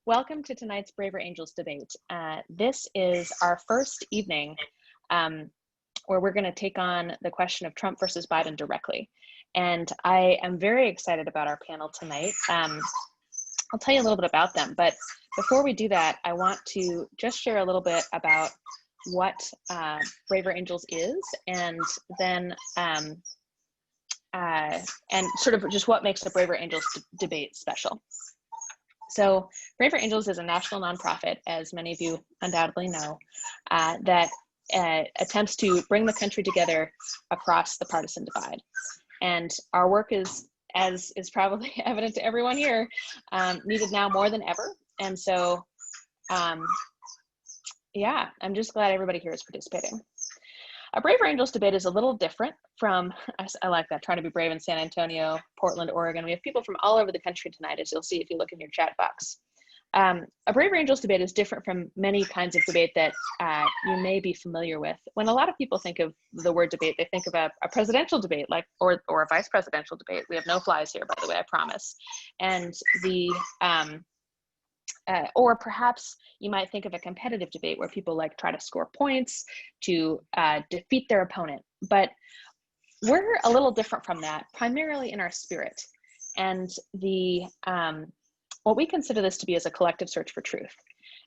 Welcome to tonight's Braver Angels debate. This is our first evening where we're going to take on the question of Trump versus Biden directly. And I am very excited about our panel tonight. I'll tell you a little bit about them, but before we do that, I want to just share a little bit about what Braver Angels is, and then and sort of just what makes the Braver Angels debate special. So Braver Angels is a national nonprofit, as many of you undoubtedly know, that attempts to bring the country together across the partisan divide. And our work is, as is probably evident to everyone here, needed now more than ever. And so, yeah, I'm just glad everybody here is participating. A Braver Angels debate is a little different from, I like that, trying to be brave in San Antonio, Portland, Oregon. We have people from all over the country tonight, as you'll see if you look in your chat box. A Braver Angels debate is different from many kinds of debate that you may be familiar with. When a lot of people think of the word debate, they think of a presidential debate, or a vice presidential debate. We have no flies here, by the way, I promise. And or perhaps you might think of a competitive debate where people try to score points to defeat their opponent. But we're a little different from that, primarily in our spirit. And what we consider this to be is a collective search for truth.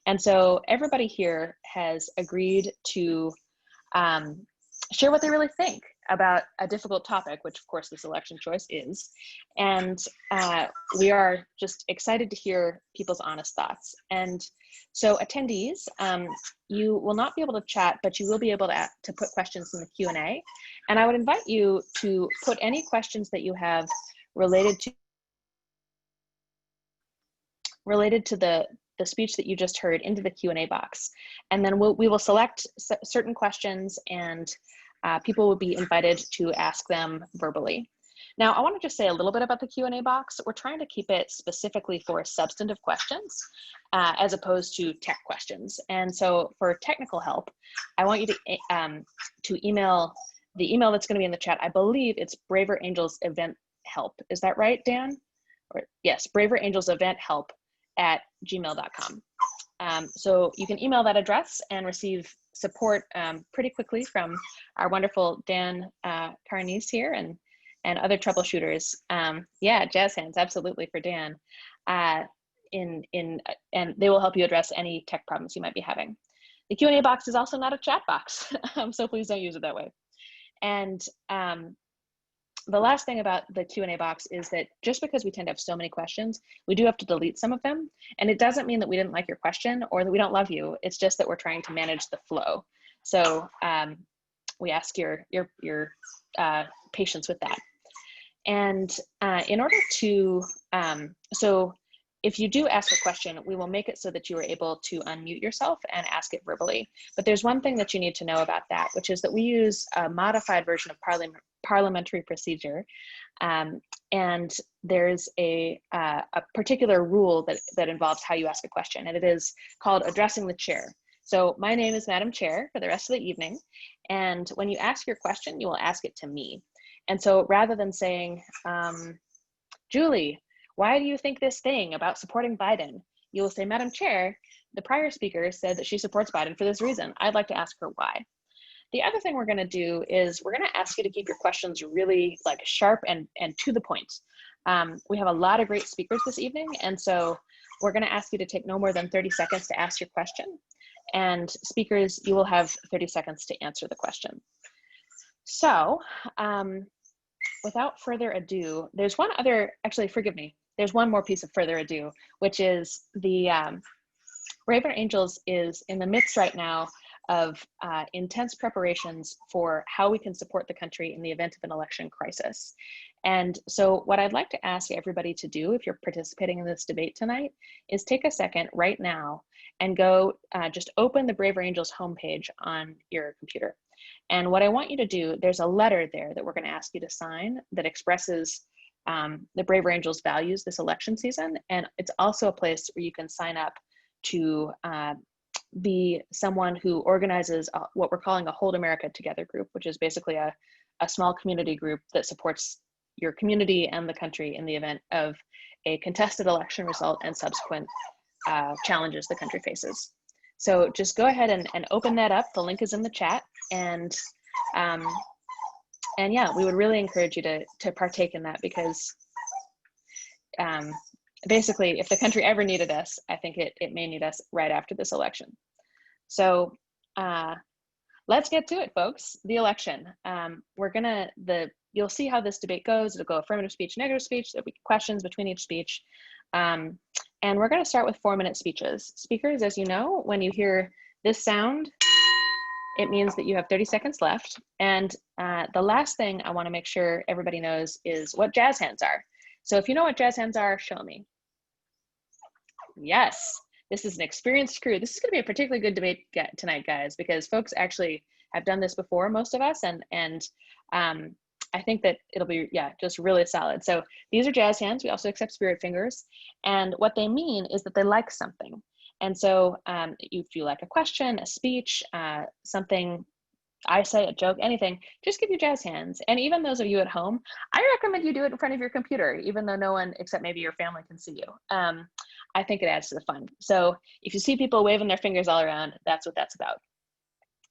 And so everybody here has agreed to share what they really think about a difficult topic, which of course this election choice is. And we are just excited to hear people's honest thoughts. And so attendees, you will not be able to chat, but you will be able to put questions in the Q&A. And I would invite you to put any questions that you have related to the speech that you just heard into the Q&A box. And then we will select certain questions, and people will be invited to ask them verbally. Now, I want to just say a little bit about the Q&A box. We're trying to keep it specifically for substantive questions as opposed to tech questions. And so for technical help, I want you to email the email that's going to be in the chat. I believe it's Braver Angels Event Help. Is that right, Dan? Yes, Braver Angels Event Help @gmail.com. So you can email that address and receive support pretty quickly from our wonderful Dan Carnese here and other troubleshooters. Yeah, jazz hands, absolutely, for Dan. And they will help you address any tech problems you might be having. The Q&A box is also not a chat box, so please don't use it that way. And the last thing about the Q&A box is that just because we tend to have so many questions, we do have to delete some of them. And it doesn't mean that we didn't like your question or that we don't love you. It's just that we're trying to manage the flow. So we ask your patience with that. And in order to, so if you do ask a question, we will make it so that you are able to unmute yourself and ask it verbally. But there's one thing that you need to know about that, which is that we use a modified version of Parliamentary Procedure. And there's a particular rule that involves how you ask a question, and it is called addressing the chair. So my name is Madam Chair for the rest of the evening. And when you ask your question, you will ask it to me. And so rather than saying, Julie, why do you think this thing about supporting Biden? You will say, Madam Chair, the prior speaker said that she supports Biden for this reason. I'd like to ask her why. The other thing we're going to do is we're going to ask you to keep your questions really sharp and to the point. We have a lot of great speakers this evening, and so we're going to ask you to take no more than 30 seconds to ask your question. And speakers, you will have 30 seconds to answer the question. So without further ado, there's one other, actually, forgive me, there's one more piece of further ado, which is the Braver Angels is in the midst right now of intense preparations for how we can support the country in the event of an election crisis. And so what I'd like to ask everybody to do, if you're participating in this debate tonight, is take a second right now and go just open the Braver Angels homepage on your computer. And what I want you to do, there's a letter there that we're going to ask you to sign that expresses the Braver Angels values this election season. And it's also a place where you can sign up to be someone who organizes what we're calling a Hold America Together group, which is basically a small community group that supports your community and the country in the event of a contested election result and subsequent challenges the country faces. So just go ahead and open that up. The link is in the chat. And yeah, we would really encourage you to partake in that, because basically, if the country ever needed us, I think it may need us right after this election. So let's get to it, folks. The election. You'll see how this debate goes. It'll go affirmative speech, negative speech. There'll be questions between each speech. And we're going to start with 4-minute speeches. Speakers, as you know, when you hear this sound, it means that you have 30 seconds left. And the last thing I want to make sure everybody knows is what jazz hands are. So if you know what jazz hands are, show me. Yes, this is an experienced crew. This is going to be a particularly good debate tonight, guys, because folks actually have done this before, most of us, and I think that it'll be, just really solid. So these are jazz hands. We also accept spirit fingers. And what they mean is that they like something. And so if you like a question, a speech, something I say, a joke, anything, just give your jazz hands. And even those of you at home, I recommend you do it in front of your computer, even though no one except maybe your family can see you. I think it adds to the fun. So if you see people waving their fingers all around, that's what that's about.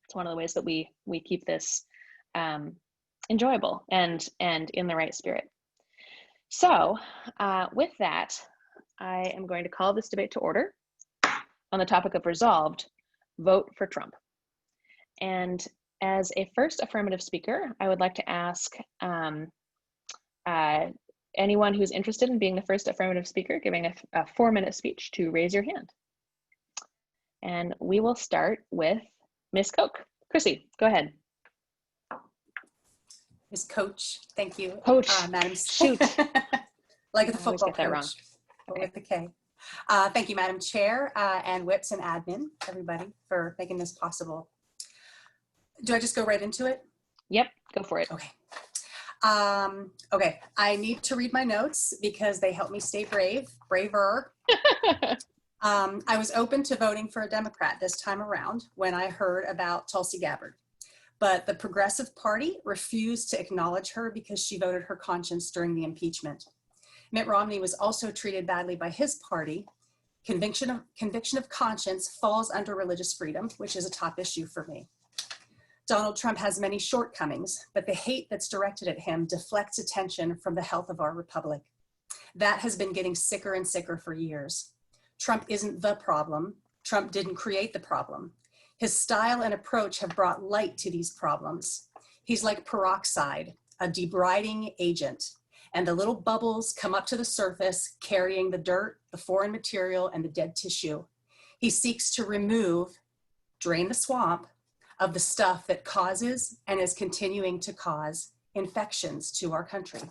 It's one of the ways that we keep this enjoyable and in the right spirit. So with that, I am going to call this debate to order on the topic of resolved, vote for Trump. And as a first affirmative speaker, I would like to ask anyone who's interested in being the first affirmative speaker giving a 4-minute speech to raise your hand. And we will start with Ms. Koch. Chrissy, go ahead. Ms. Coach, thank you. Coach, Madam. Shoot. Like the football get that coach, wrong. but with the K. Thank you, Madam Chair, and whips and admin, everybody, for making this possible. Do I just go right into it? Yep, go for it. Okay. Okay, I need to read my notes because they help me stay braver. I was open to voting for a Democrat this time around when I heard about Tulsi Gabbard, but the Progressive Party refused to acknowledge her because she voted her conscience during the impeachment. Mitt Romney was also treated badly by his party. Conviction of conscience falls under religious freedom, which is a top issue for me. Donald Trump has many shortcomings, but the hate that's directed at him deflects attention from the health of our republic. That has been getting sicker and sicker for years. Trump isn't the problem. Trump didn't create the problem. His style and approach have brought light to these problems. He's like peroxide, a debriding agent, and the little bubbles come up to the surface carrying the dirt, the foreign material, and the dead tissue. He seeks to drain the swamp of the stuff that causes and is continuing to cause infections to our country.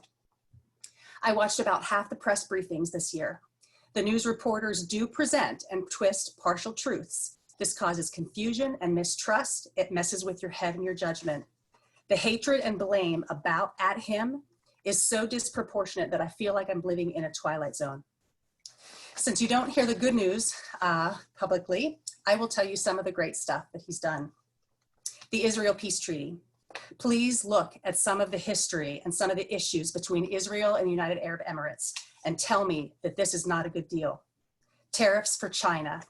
I watched about half the press briefings this year. The news reporters do present and twist partial truths. This causes confusion and mistrust. It messes with your head and your judgment. The hatred and blame at him is so disproportionate that I feel like I'm living in a twilight zone. Since you don't hear the good news publicly, I will tell you some of the great stuff that he's done. The Israel Peace Treaty. Please look at some of the history and some of the issues between Israel and the United Arab Emirates and tell me that this is not a good deal. Tariffs for China.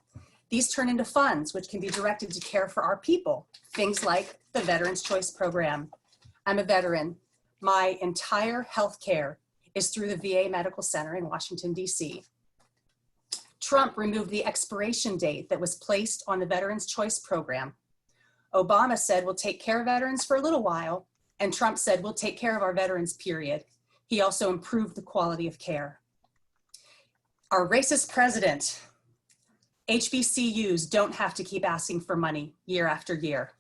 These turn into funds which can be directed to care for our people. Things like the Veterans Choice Program. I'm a veteran. My entire health care is through the VA Medical Center in Washington, D.C. Trump removed the expiration date that was placed on the Veterans Choice Program. Obama said, we'll take care of veterans for a little while, and Trump said, we'll take care of our veterans, period. He also improved the quality of care. Our racist president, HBCUs don't have to keep asking for money year after year.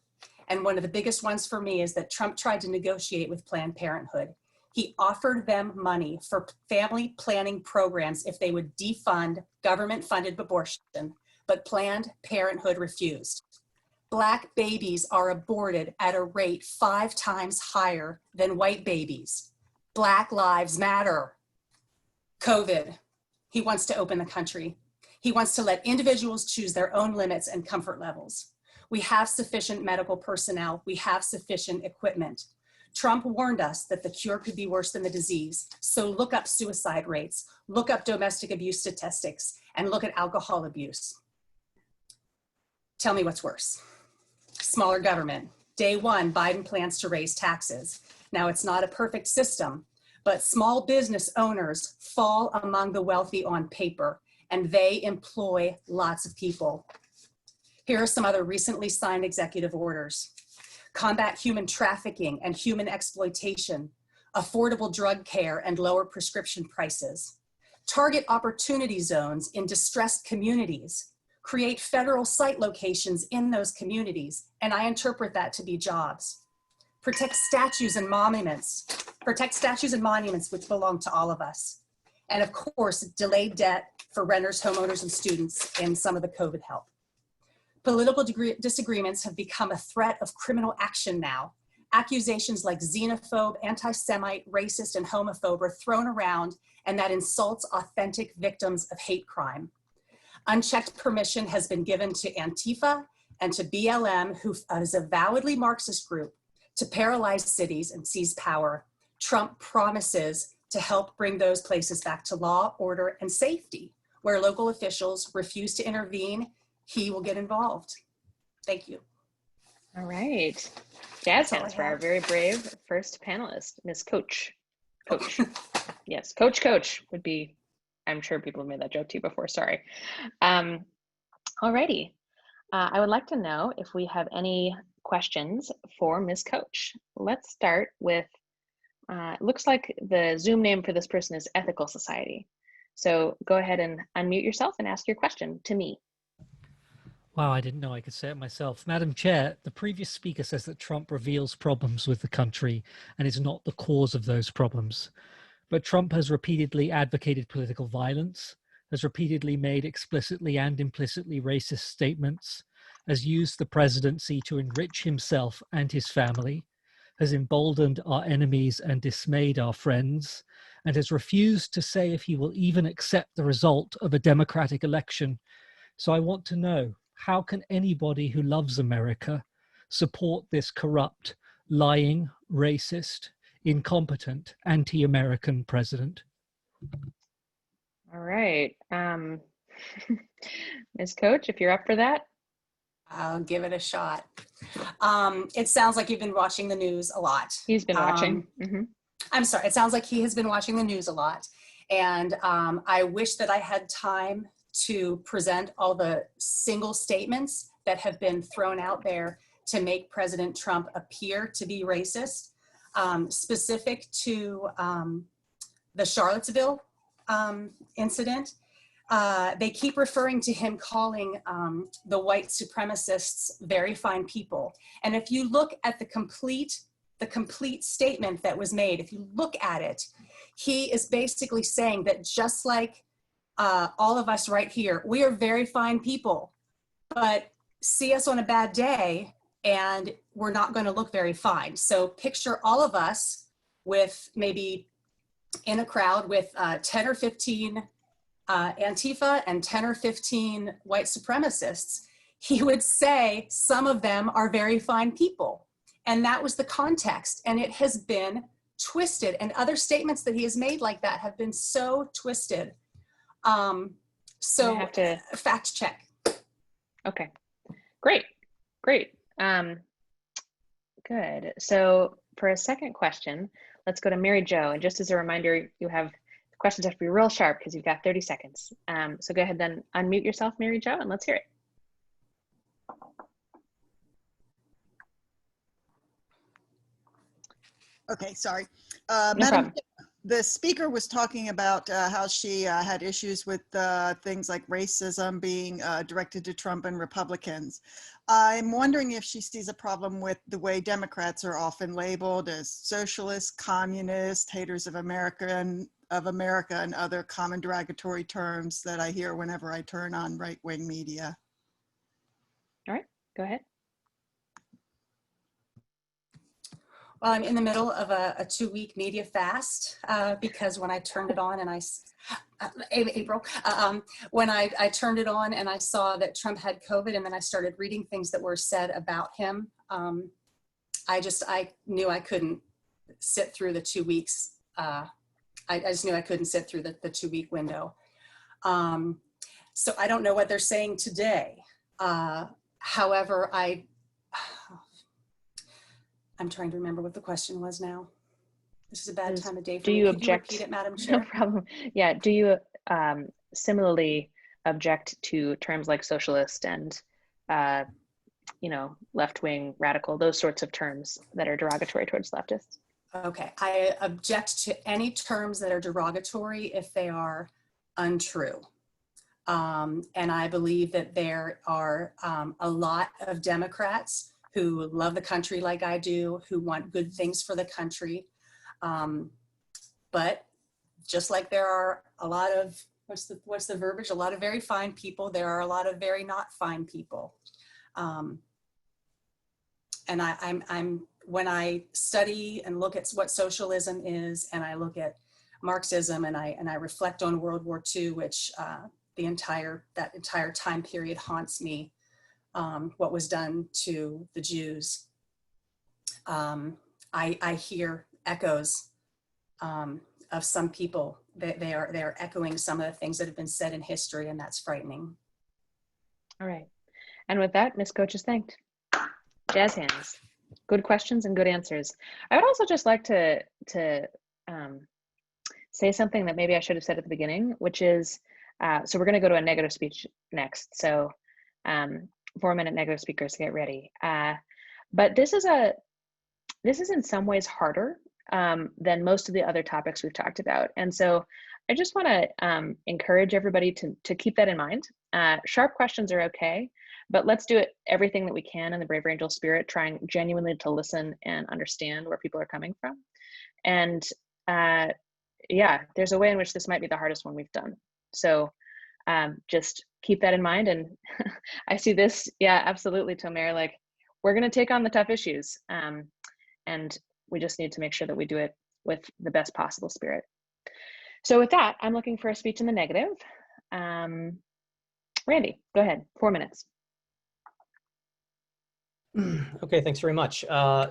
And one of the biggest ones for me is that Trump tried to negotiate with Planned Parenthood. He offered them money for family planning programs if they would defund government-funded abortion, but Planned Parenthood refused. Black babies are aborted at a rate 5 times higher than white babies. Black lives matter. COVID, he wants to open the country. He wants to let individuals choose their own limits and comfort levels. We have sufficient medical personnel. We have sufficient equipment. Trump warned us that the cure could be worse than the disease. So look up suicide rates, look up domestic abuse statistics, and look at alcohol abuse. Tell me what's worse. Smaller government. Day one, Biden plans to raise taxes. Now, it's not a perfect system, but small business owners fall among the wealthy on paper, and they employ lots of people. Here are some other recently signed executive orders. Combat human trafficking and human exploitation, affordable drug care and lower prescription prices, target opportunity zones in distressed communities, create federal site locations in those communities, and I interpret that to be jobs. Protect statues and monuments which belong to all of us. And of course, delay debt for renters, homeowners, and students in some of the COVID help. Political disagreements have become a threat of criminal action now. Accusations like xenophobe, anti-Semite, racist, and homophobe are thrown around, and that insults authentic victims of hate crime. Unchecked permission has been given to Antifa and to BLM, who is a avowedly Marxist group, to paralyze cities and seize power. Trump promises to help bring those places back to law, order, and safety. Where local officials refuse to intervene, he will get involved. Thank you. All right. Jazz hands for our very brave first panelist, Ms. Coach. Coach. Yes, Coach would be, I'm sure people have made that joke to you before, sorry. Alrighty. I would like to know if we have any questions for Ms. Coach. Let's start with, looks like the Zoom name for this person is Ethical Society. So go ahead and unmute yourself and ask your question to me. Wow, I didn't know I could say it myself. Madam Chair, the previous speaker says that Trump reveals problems with the country and is not the cause of those problems. But Trump has repeatedly advocated political violence, has repeatedly made explicitly and implicitly racist statements, has used the presidency to enrich himself and his family, has emboldened our enemies and dismayed our friends, and has refused to say if he will even accept the result of a democratic election. So I want to know, how can anybody who loves America support this corrupt, lying, racist, incompetent, anti-American president? All right. Ms. Coach, if you're up for that. I'll give it a shot. It sounds like you've been watching the news a lot. He's been watching. I'm sorry, it sounds like he has been watching the news a lot. And I wish that I had time to present all the single statements that have been thrown out there to make President Trump appear to be racist. Specific to the Charlottesville incident, they keep referring to him calling the white supremacists very fine people. And if you look at the complete statement that was made, if you look at it, he is basically saying that just like all of us right here, we are very fine people, but see us on a bad day and we're not going to look very fine. So picture all of us with maybe in a crowd with 10 or 15 Antifa and 10 or 15 white supremacists. He would say some of them are very fine people. And that was the context. And it has been twisted. And other statements that he has made like that have been so twisted. So I have to fact check. Okay, great. Good. So for a second question, let's go to Mary Jo. And just as a reminder, you have questions have to be real sharp because you've got 30 seconds. So go ahead then, unmute yourself, Mary Jo, and let's hear it. Okay, sorry. No Madam, problem. the speaker was talking about how she had issues with things like racism being directed to Trump and Republicans. I'm wondering if she sees a problem with the way Democrats are often labeled as socialist, communist, haters of America and other common derogatory terms that I hear whenever I turn on right-wing media. All right, go ahead. Well, I'm in the middle of a 2-week media fast because when I turned it on and when I turned it on and I saw that Trump had COVID and then I started reading things that were said about him, I knew I couldn't sit through the 2 weeks. I just knew I couldn't sit through the 2-week window. So I don't know what they're saying today. However, I'm trying to remember what the question was now. This is a bad time of day for do me. you Could object? you repeat it, Madam No Chair? problem. Yeah. Do you similarly object to terms like socialist and, left-wing, radical, those sorts of terms that are derogatory towards leftists? Okay, I object to any terms that are derogatory if they are untrue. And I believe that there are a lot of Democrats who love the country like I do, who want good things for the country. But just like there are a lot of, what's the verbiage? A lot of very fine people, there are a lot of very not fine people. And I'm when I study and look at what socialism is, and I look at Marxism, and I reflect on World War II, which that entire time period haunts me. What was done to the Jews. I hear echoes of some people. They are echoing some of the things that have been said in history, and that's frightening. All right. And with that, Ms. Coach is thanked. Jazz hands. Good questions and good answers. I would also just like to say something that maybe I should have said at the beginning, which is, so we're going to go to a negative speech next. So 4-minute negative speakers, get ready. But this is in some ways harder than most of the other topics we've talked about. And so I just want to encourage everybody to keep that in mind. Sharp questions are okay, but let's do it everything that we can in the Brave Angel spirit, trying genuinely to listen and understand where people are coming from. And yeah, there's a way in which this might be the hardest one we've done. So just keep that in mind. And I see this, yeah, absolutely, Tomer, like we're going to take on the tough issues. And we just need to make sure that we do it with the best possible spirit. So with that, I'm looking for a speech in the negative. Randy, go ahead, 4 minutes. Okay, thanks very much.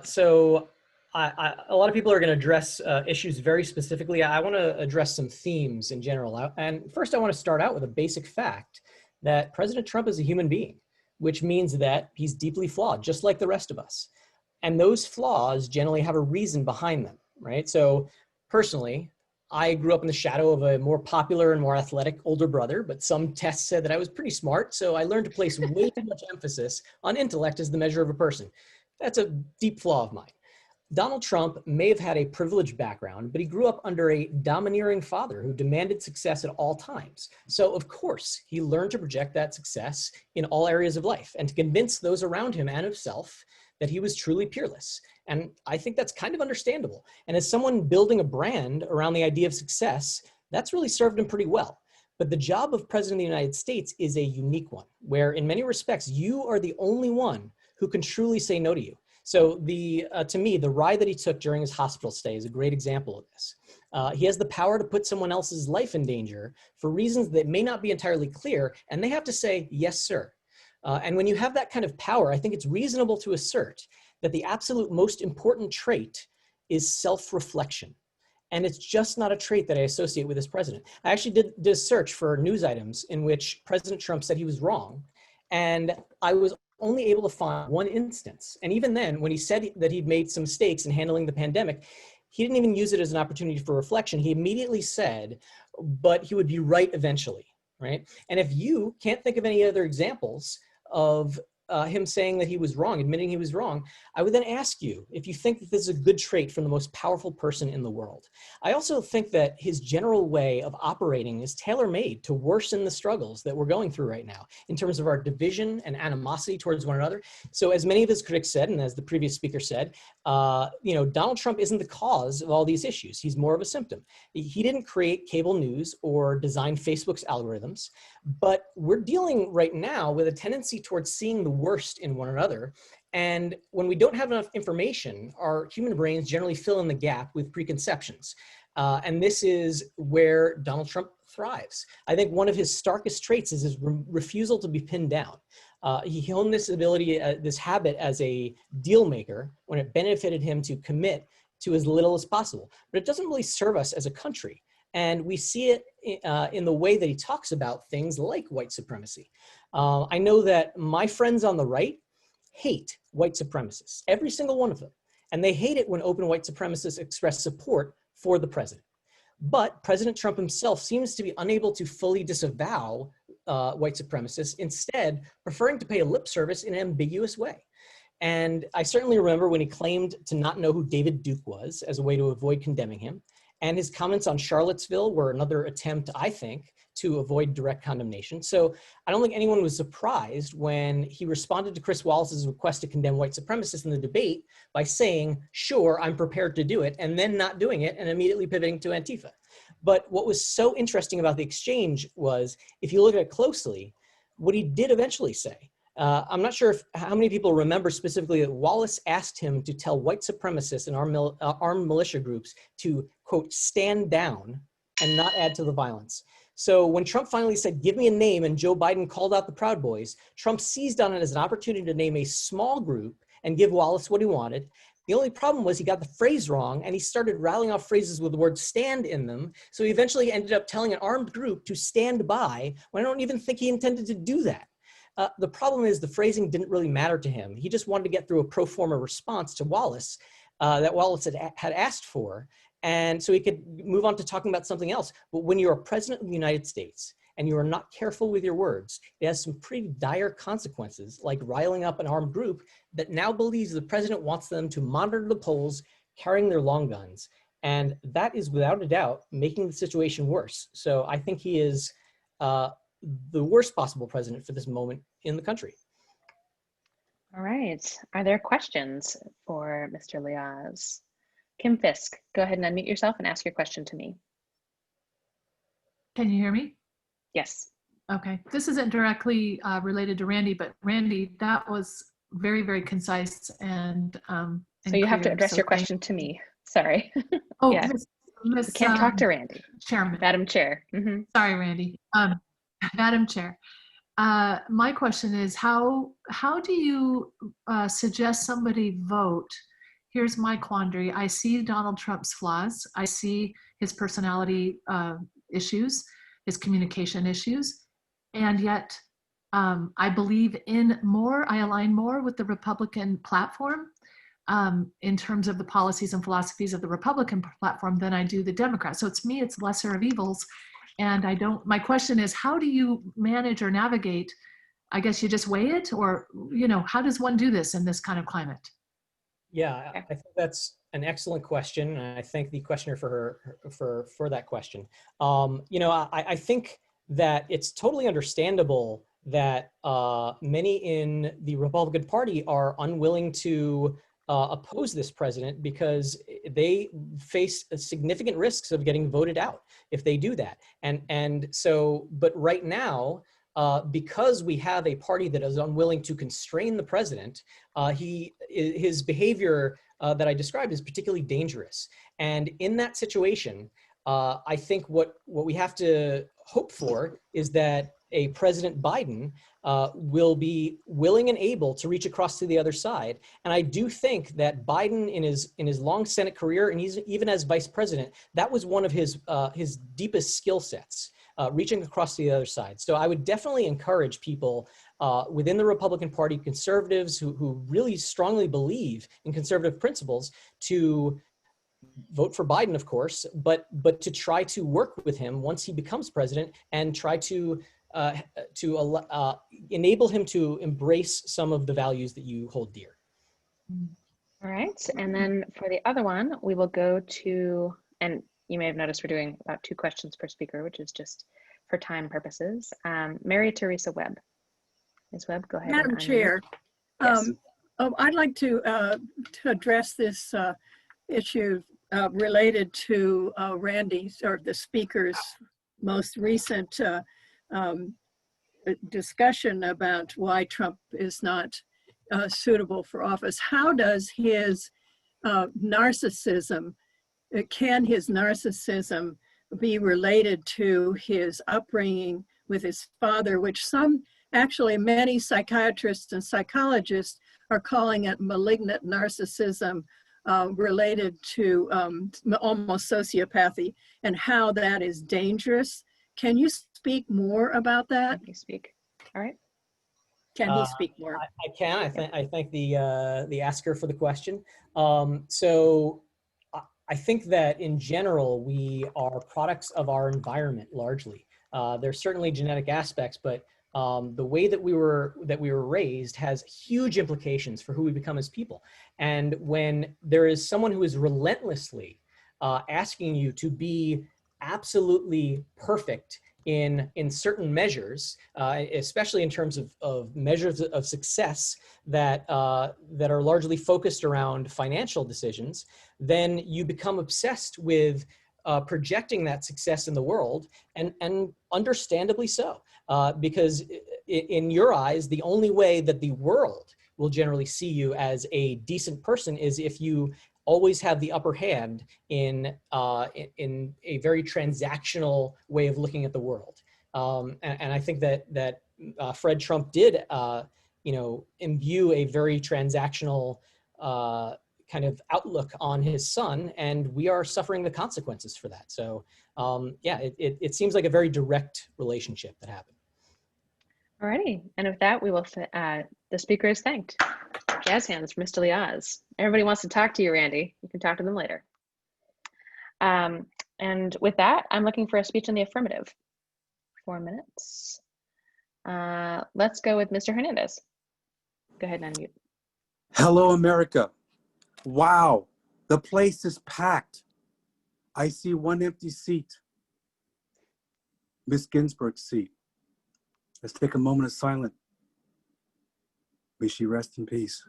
So a lot of people are going to address issues very specifically. I want to address some themes in general. And first, I want to start out with a basic fact that President Trump is a human being, which means that he's deeply flawed, just like the rest of us. And those flaws generally have a reason behind them, right? So personally, I grew up in the shadow of a more popular and more athletic older brother, but some tests said that I was pretty smart, so I learned to place way too much emphasis on intellect as the measure of a person. That's a deep flaw of mine. Donald Trump may have had a privileged background, but he grew up under a domineering father who demanded success at all times. So of course, he learned to project that success in all areas of life and to convince those around him and himself that he was truly peerless. And I think that's kind of understandable. And as someone building a brand around the idea of success, that's really served him pretty well. But the job of President of the United States is a unique one, where in many respects, you are the only one who can truly say no to you. So to me, the ride that he took during his hospital stay is a great example of this. He has the power to put someone else's life in danger for reasons that may not be entirely clear, and they have to say, yes, sir. And when you have that kind of power, I think it's reasonable to assert that the absolute most important trait is self-reflection. And it's just not a trait that I associate with this president. I actually did a search for news items in which President Trump said he was wrong. And I was only able to find one instance. And even then, when he said that he'd made some mistakes in handling the pandemic, he didn't even use it as an opportunity for reflection. He immediately said, but he would be right eventually, right? And if you can't think of any other examples of him saying that he was wrong, admitting he was wrong, I would then ask you if you think that this is a good trait from the most powerful person in the world. I also think that his general way of operating is tailor-made to worsen the struggles that we're going through right now in terms of our division and animosity towards one another. So as many of his critics said, and as the previous speaker said, Donald Trump isn't the cause of all these issues. He's more of a symptom. He didn't create cable news or design Facebook's algorithms, but we're dealing right now with a tendency towards seeing the worst in one another. And when we don't have enough information, our human brains generally fill in the gap with preconceptions. And this is where Donald Trump thrives. I think one of his starkest traits is his refusal to be pinned down. He honed this ability, this habit as a deal maker when it benefited him to commit to as little as possible. But it doesn't really serve us as a country. And we see it in the way that he talks about things like white supremacy. I know that my friends on the right hate white supremacists, every single one of them. And they hate it when open white supremacists express support for the president. But President Trump himself seems to be unable to fully disavow white supremacists, instead preferring to pay a lip service in an ambiguous way. And I certainly remember when he claimed to not know who David Duke was as a way to avoid condemning him. And his comments on Charlottesville were another attempt, I think, to avoid direct condemnation. So I don't think anyone was surprised when he responded to Chris Wallace's request to condemn white supremacists in the debate by saying, sure, I'm prepared to do it, and then not doing it and immediately pivoting to Antifa. But what was so interesting about the exchange was, if you look at it closely, what he did eventually say. I'm not sure how many people remember specifically that Wallace asked him to tell white supremacists and armed militia groups to, quote, stand down and not add to the violence. So when Trump finally said, give me a name, and Joe Biden called out the Proud Boys, Trump seized on it as an opportunity to name a small group and give Wallace what he wanted. The only problem was he got the phrase wrong, and he started rattling off phrases with the word stand in them. So he eventually ended up telling an armed group to stand by, when I don't even think he intended to do that. The problem is the phrasing didn't really matter to him. He just wanted to get through a pro forma response to Wallace that Wallace had asked for. And so he could move on to talking about something else. But when you're a president of the United States and you are not careful with your words, it has some pretty dire consequences, like riling up an armed group that now believes the president wants them to monitor the polls carrying their long guns. And that is without a doubt making the situation worse. So I think he is the worst possible president for this moment in the country. All right. Are there questions for Mr. Liaz? Kim Fisk, go ahead and unmute yourself and ask your question to me. Can you hear me? Yes. Okay. This isn't directly related to Randy, but Randy, that was very, very concise and so you have to clear, address so your question to me. Sorry. Oh, yeah. Miss You can't talk to Randy. Chairman. Madam Chair. Mm-hmm. Sorry, Randy. Madam Chair. My question is, how do you suggest somebody vote? Here's my quandary. I see Donald Trump's flaws. I see his personality issues, his communication issues, and yet I believe in more, I align more with the Republican platform in terms of the policies and philosophies of the Republican platform than I do the Democrat. So it's me, it's lesser of evils. And my question is, how do you manage or navigate? I guess you just weigh it, or, how does one do this in this kind of climate? Yeah, I think that's an excellent question. And I thank the questioner for that question. I think that it's totally understandable that many in the Republican Party are unwilling to oppose this president because they face significant risks of getting voted out if they do that. And so, but right now, because we have a party that is unwilling to constrain the president, his behavior that I described is particularly dangerous. And in that situation, I think what we have to hope for is that a President Biden will be willing and able to reach across to the other side. And I do think that Biden, in his long Senate career, and even as vice president, that was one of his deepest skill sets, reaching across to the other side. So I would definitely encourage people within the Republican Party, conservatives who really strongly believe in conservative principles, to vote for Biden, of course, but to try to work with him once he becomes president and try to enable him to embrace some of the values that you hold dear. All right, and then for the other one, we will go to, and you may have noticed we're doing about 2 questions per speaker, which is just for time purposes. Mary Teresa Webb. Ms. Webb, go ahead. Madam Chair, yes. I'd like to address this issue related to Randy's, or the speaker's most recent discussion about why Trump is not suitable for office. How does his narcissism, can his narcissism be related to his upbringing with his father, which actually many psychiatrists and psychologists are calling it malignant narcissism related to almost sociopathy and how that is dangerous. Can you speak more about that? Let me speak. All right. Can he speak more? I can. I thank the asker for the question. So I think that in general, we are products of our environment largely. There's certainly genetic aspects, but the way that we were raised has huge implications for who we become as people. And when there is someone who is relentlessly asking you to be absolutely perfect in certain measures, especially in terms of measures of success that that are largely focused around financial decisions, then you become obsessed with projecting that success in the world, and understandably so, because in your eyes, the only way that the world will generally see you as a decent person is if you always have the upper hand in a very transactional way of looking at the world. And I think that Fred Trump did, imbue a very transactional kind of outlook on his son, and we are suffering the consequences for that. So yeah, it seems like a very direct relationship that happened. Alrighty, and with that, we will. The speaker is thanked. Jazz hands for Mr. Liaz. Everybody wants to talk to you, Randy. You can talk to them later. And with that, I'm looking for a speech in the affirmative. 4 minutes. Let's go with Mr. Hernandez. Go ahead and unmute. Hello, America. Wow, the place is packed. I see one empty seat. Miss Ginsburg's seat. Let's take a moment of silence. May she rest in peace.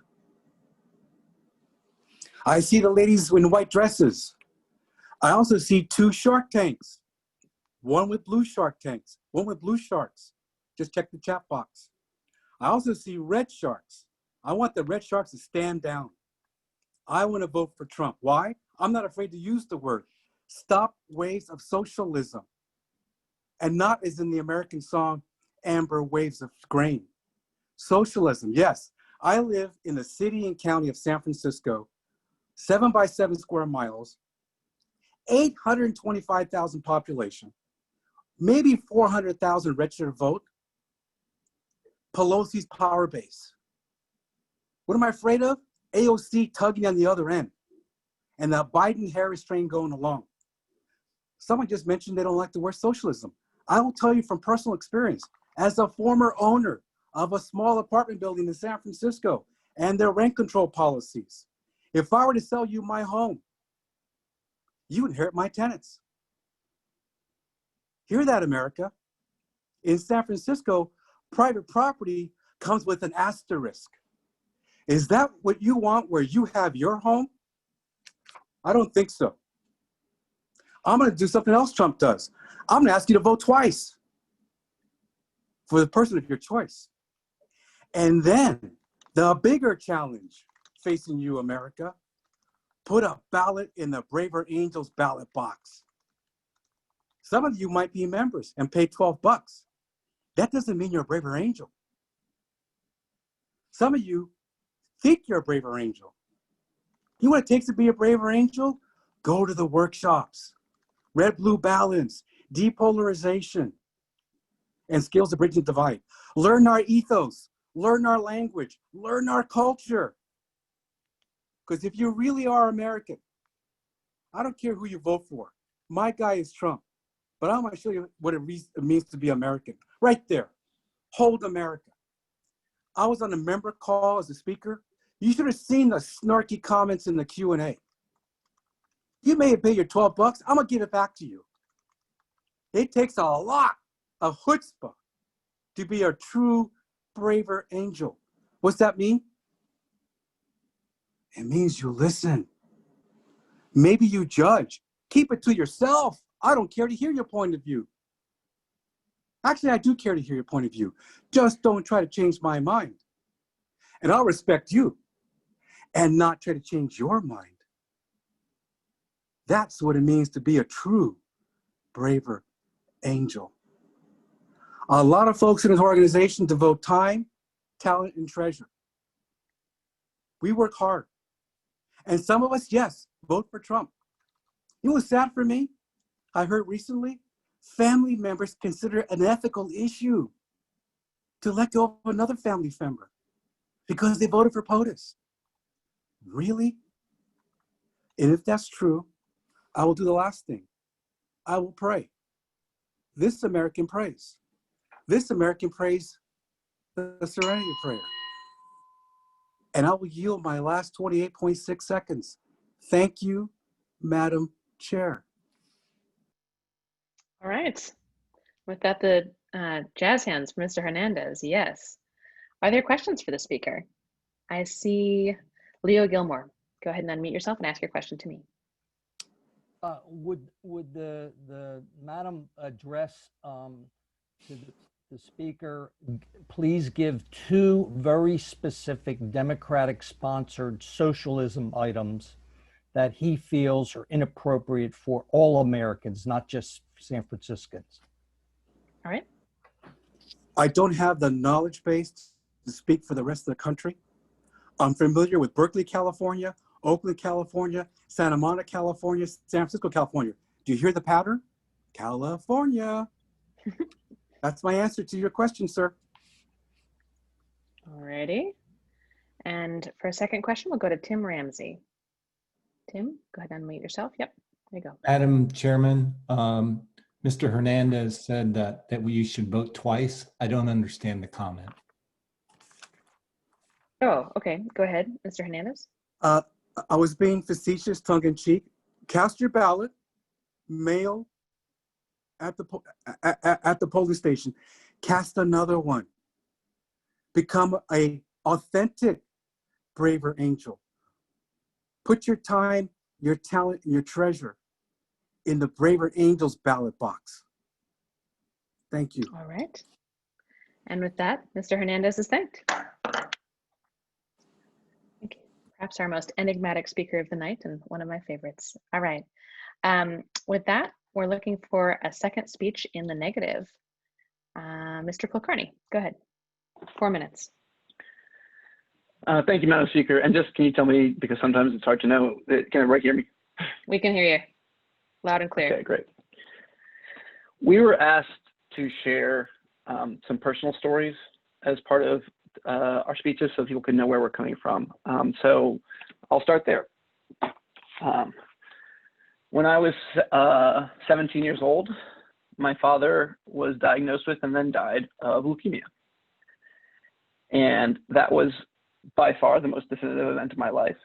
I see the ladies in white dresses. I also see 2 shark tanks. One with blue shark tanks, one with blue sharks. Just check the chat box. I also see red sharks. I want the red sharks to stand down. I want to vote for Trump. Why? I'm not afraid to use the word. Stop waves of socialism. And not as in the American song, Amber Waves of Grain. Socialism, yes. I live in the city and county of San Francisco, 7 by 7 square miles, 825,000 population, maybe 400,000 registered to vote. Pelosi's power base. What am I afraid of? AOC tugging on the other end, and the Biden-Harris train going along. Someone just mentioned they don't like the word socialism. I will tell you from personal experience, as a former owner of a small apartment building in San Francisco and their rent control policies, if I were to sell you my home, you inherit my tenants. Hear that, America? In San Francisco, private property comes with an asterisk. Is that what you want where you have your home? I don't think so. I'm going to do something else Trump does. I'm going to ask you to vote twice for the person of your choice. And then the bigger challenge facing you, America, put a ballot in the Braver Angels ballot box. Some of you might be members and pay $12. That doesn't mean you're a Braver Angel. Some of you think you're a Braver Angel. You know what it takes to be a Braver Angel? Go to the workshops. Red-blue balance, depolarization, and skills to bridge the divide. Learn our ethos, learn our language, learn our culture. Because if you really are American, I don't care who you vote for. My guy is Trump. But I'm going to show you what it means to be American. Right there. Hold America. I was on a member call as a speaker. You should have seen the snarky comments in the Q&A. You may have paid your $12. I'm going to give it back to you. It takes a lot of chutzpah to be a true Braver Angel. What's that mean? It means you listen. Maybe you judge. Keep it to yourself. I don't care to hear your point of view. Actually, I do care to hear your point of view. Just don't try to change my mind. And I'll respect you and not try to change your mind. That's what it means to be a true Braver Angel. A lot of folks in this organization devote time, talent, and treasure. We work hard. And some of us, yes, vote for Trump. You know what's sad for me? I heard recently, family members consider it an ethical issue to let go of another family member because they voted for POTUS. Really? And if that's true, I will do the last thing. I will pray. This American prays. This American prays the Serenity Prayer. And I will yield my last 28.6 seconds. Thank you, Madam Chair. All right. With that, the jazz hands from Mr. Hernandez, yes. Are there questions for the speaker? I see Leo Gilmore. Go ahead and unmute yourself and ask your question to me. Would the madam address to the speaker, please give 2 very specific Democratic sponsored socialism items that he feels are inappropriate for all Americans, not just San Franciscans? All right. I don't have the knowledge base to speak for the rest of the country. I'm familiar with Berkeley, California, Oakland, California, Santa Monica, California, San Francisco, California. Do you hear the pattern? California. That's my answer to your question, sir. All righty. And for a second question, we'll go to Tim Ramsey. Tim, go ahead and unmute yourself. Yep, there you go. Madam Chairman, Mr. Hernandez said that we should vote twice. I don't understand the comment. Oh, okay. Go ahead, Mr. Hernandez. I was being facetious, tongue-in-cheek. Cast your ballot, mail at the polling station. Cast another one. Become a authentic braver angel. Put your time, your talent, and your treasure in the Braver Angels ballot box. Thank you. All right. And with that, Mr. Hernandez is thanked. Thank you. Perhaps our most enigmatic speaker of the night and one of my favorites. All right. With that, we're looking for a second speech in the negative. Mr. Kulkarni, go ahead. 4 minutes. Thank you, Madam Speaker. And just, can you tell me, because sometimes it's hard to know, can everybody hear me? We can hear you loud and clear. Okay, great. We were asked to share some personal stories as part of our speeches so people can know where we're coming from. So I'll start there. When I was 17 years old, my father was diagnosed with and then died of leukemia. And that was by far the most definitive event of my life.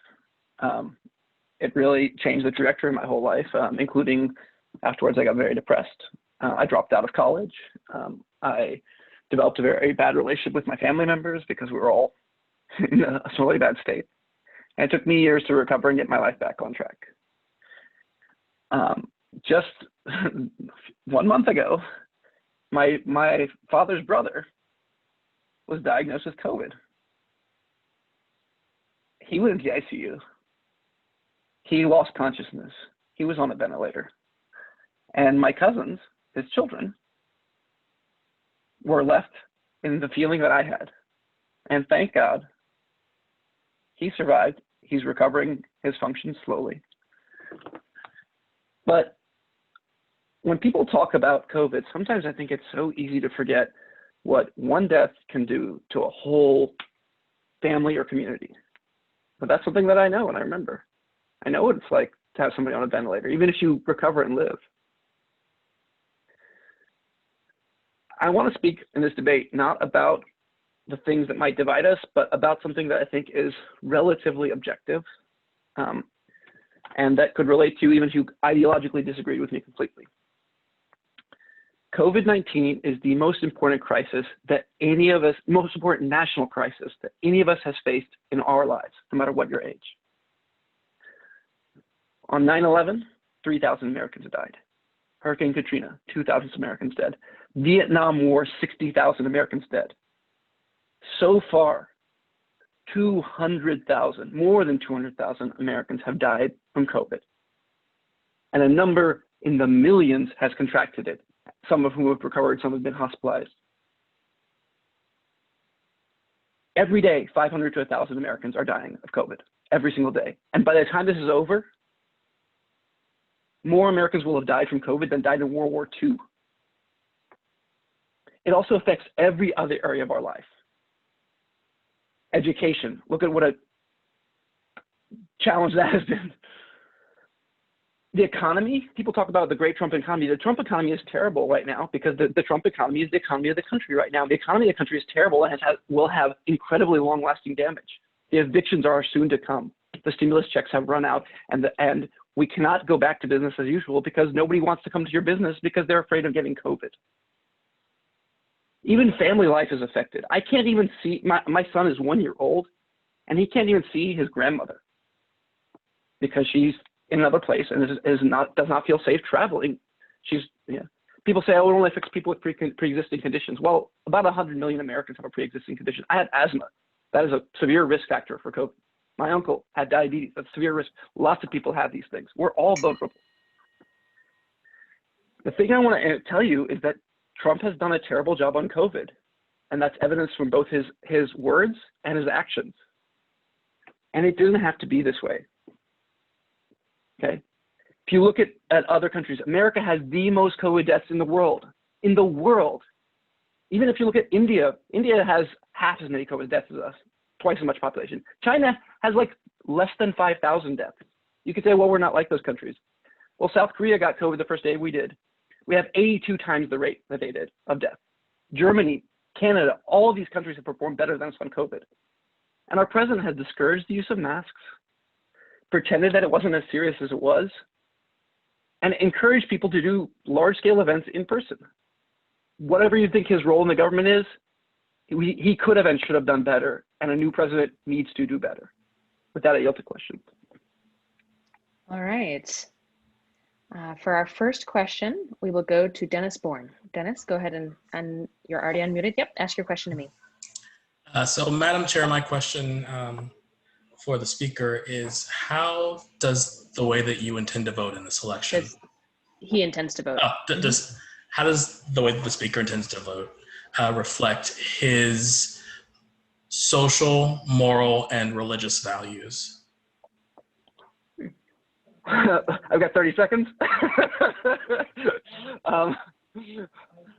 It really changed the trajectory of my whole life, including afterwards I got very depressed. I dropped out of college. I developed a very bad relationship with my family members because we were all in a really bad state. And it took me years to recover and get my life back on track. Just 1 month ago, my father's brother was diagnosed with COVID. He went into the ICU. He lost consciousness. He was on a ventilator. And my cousins, his children, were left in the feeling that I had. And thank God, he survived. He's recovering his functions slowly. But when people talk about COVID, sometimes I think it's so easy to forget what one death can do to a whole family or community. But that's something that I know and I remember. I know what it's like to have somebody on a ventilator, even if you recover and live. I want to speak in this debate not about the things that might divide us, but about something that I think is relatively objective and that could relate to you even if you ideologically disagree with me completely. COVID-19 is the most important crisis that any of us, most important national crisis that any of us has faced in our lives, no matter what your age. On 9/11, 3,000 Americans died. Hurricane Katrina, 2,000 Americans dead. Vietnam War, 60,000 Americans dead. So far, 200,000, more than 200,000 Americans have died from COVID. And a number in the millions has contracted it, some of whom have recovered, some have been hospitalized. Every day, 500 to 1,000 Americans are dying of COVID. every single day. And by the time this is over, more Americans will have died from COVID than died in World War II. It also affects every other area of our life. Education, look at what a challenge that has been. The economy, people talk about the great Trump economy. The Trump economy is terrible right now because the Trump economy is the economy of the country right now. The economy of the country is terrible and will have incredibly long-lasting damage. The evictions are soon to come. The stimulus checks have run out, and we cannot go back to business as usual because nobody wants to come to your business because they're afraid of getting COVID. Even family life is affected. I can't even see, my son is 1 year old, and he can't even see his grandmother because she's in another place and does not feel safe traveling. People say, oh, it only affects people with pre-existing conditions. Well, about 100 million Americans have a pre-existing condition. I had asthma. That is a severe risk factor for COVID. My uncle had diabetes. That's severe risk. Lots of people have these things. We're all vulnerable. The thing I want to tell you is that Trump has done a terrible job on COVID, and that's evidence from both his words and his actions. And it doesn't have to be this way. Okay, if you look at other countries, America has the most COVID deaths in the world. In the world, even if you look at India, India has half as many COVID deaths as us, twice as much population. China has like less than 5,000 deaths. You could say, well, we're not like those countries. Well, South Korea got COVID the first day we did. We have 82 times the rate that they did of death. Germany, Canada, all of these countries have performed better than us on COVID. And our president has discouraged the use of masks, pretended that it wasn't as serious as it was, and encouraged people to do large-scale events in person. Whatever you think his role in the government is, he could have and should have done better, and a new president needs to do better. With that, I yield to questions. All right. For our first question, we will go to Dennis Bourne. Dennis, go ahead and you're already unmuted. Yep, ask your question to me. So Madam Chair, my question for the speaker is, how does the way that you intend to vote in this election? He intends to vote. Oh, how does the way that the speaker intends to vote reflect his social, moral, and religious values? I've got 30 seconds.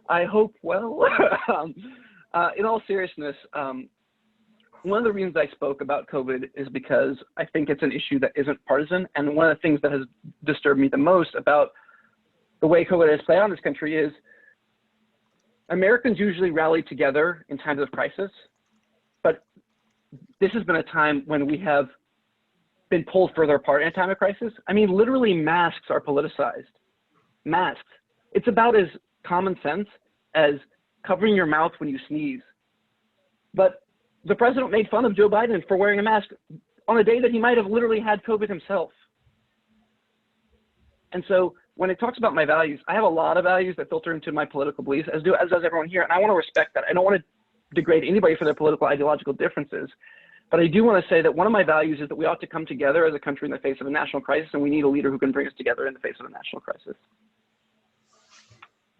I hope well. In all seriousness, one of the reasons I spoke about COVID is because I think it's an issue that isn't partisan. And one of the things that has disturbed me the most about the way COVID has played out in this country is Americans usually rally together in times of crisis. But this has been a time when we have been pulled further apart in a time of crisis. I mean, literally masks are politicized. Masks. It's about as common sense as covering your mouth when you sneeze. But the president made fun of Joe Biden for wearing a mask on a day that he might have literally had COVID himself. And so when it talks about my values, I have a lot of values that filter into my political beliefs, as does everyone here. And I want to respect that. I don't want to degrade anybody for their political ideological differences. But I do want to say that one of my values is that we ought to come together as a country in the face of a national crisis, and we need a leader who can bring us together in the face of a national crisis.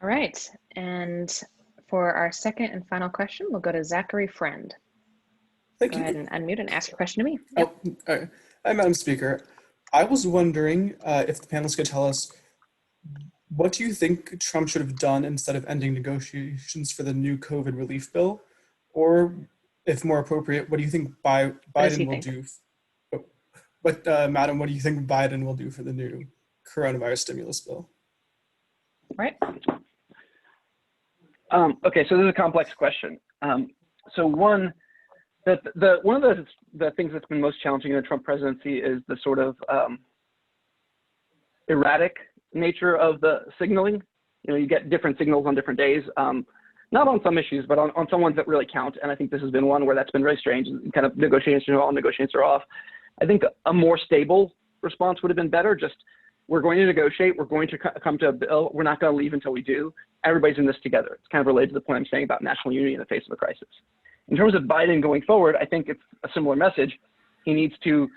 All right. And for our second and final question, we'll go to Zachary Friend. Thank you. Go ahead and unmute and ask your question to me. Yep. Oh, all right. Hi, Madam Speaker. I was wondering if the panelists could tell us, what do you think Trump should have done instead of ending negotiations for the new COVID relief bill? Or, if more appropriate, what do you think Biden will do? Madam, what do you think Biden will do for the new coronavirus stimulus bill? Right. Okay, so this is a complex question. So one of the things that's been most challenging in the Trump presidency is the sort of erratic nature of the signaling. You know, you get different signals on different days. Not on some issues, but on some ones that really count. And I think this has been one where that's been very strange. Kind of negotiations are on, negotiations are off. I think a more stable response would have been better. Just, we're going to negotiate. We're going to come to a bill. We're not going to leave until we do. Everybody's in this together. It's kind of related to the point I'm saying about national unity in the face of a crisis. In terms of Biden going forward, I think it's a similar message. He needs to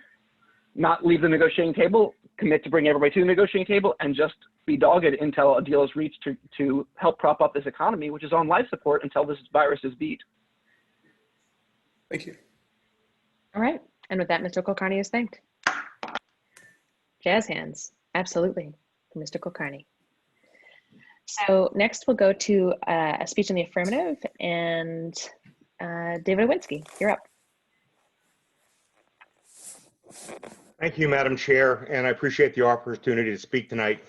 not leave the negotiating table, commit to bring everybody to the negotiating table, and just be dogged until a deal is reached to help prop up this economy, which is on life support until this virus is beat. Thank you. All right. And with that, Mr. Kulkarni is thanked. Jazz hands, absolutely, for Mr. Kulkarni. So next we'll go to a speech in the affirmative, and David Owinski, you're up. Thank you, Madam Chair, and I appreciate the opportunity to speak tonight.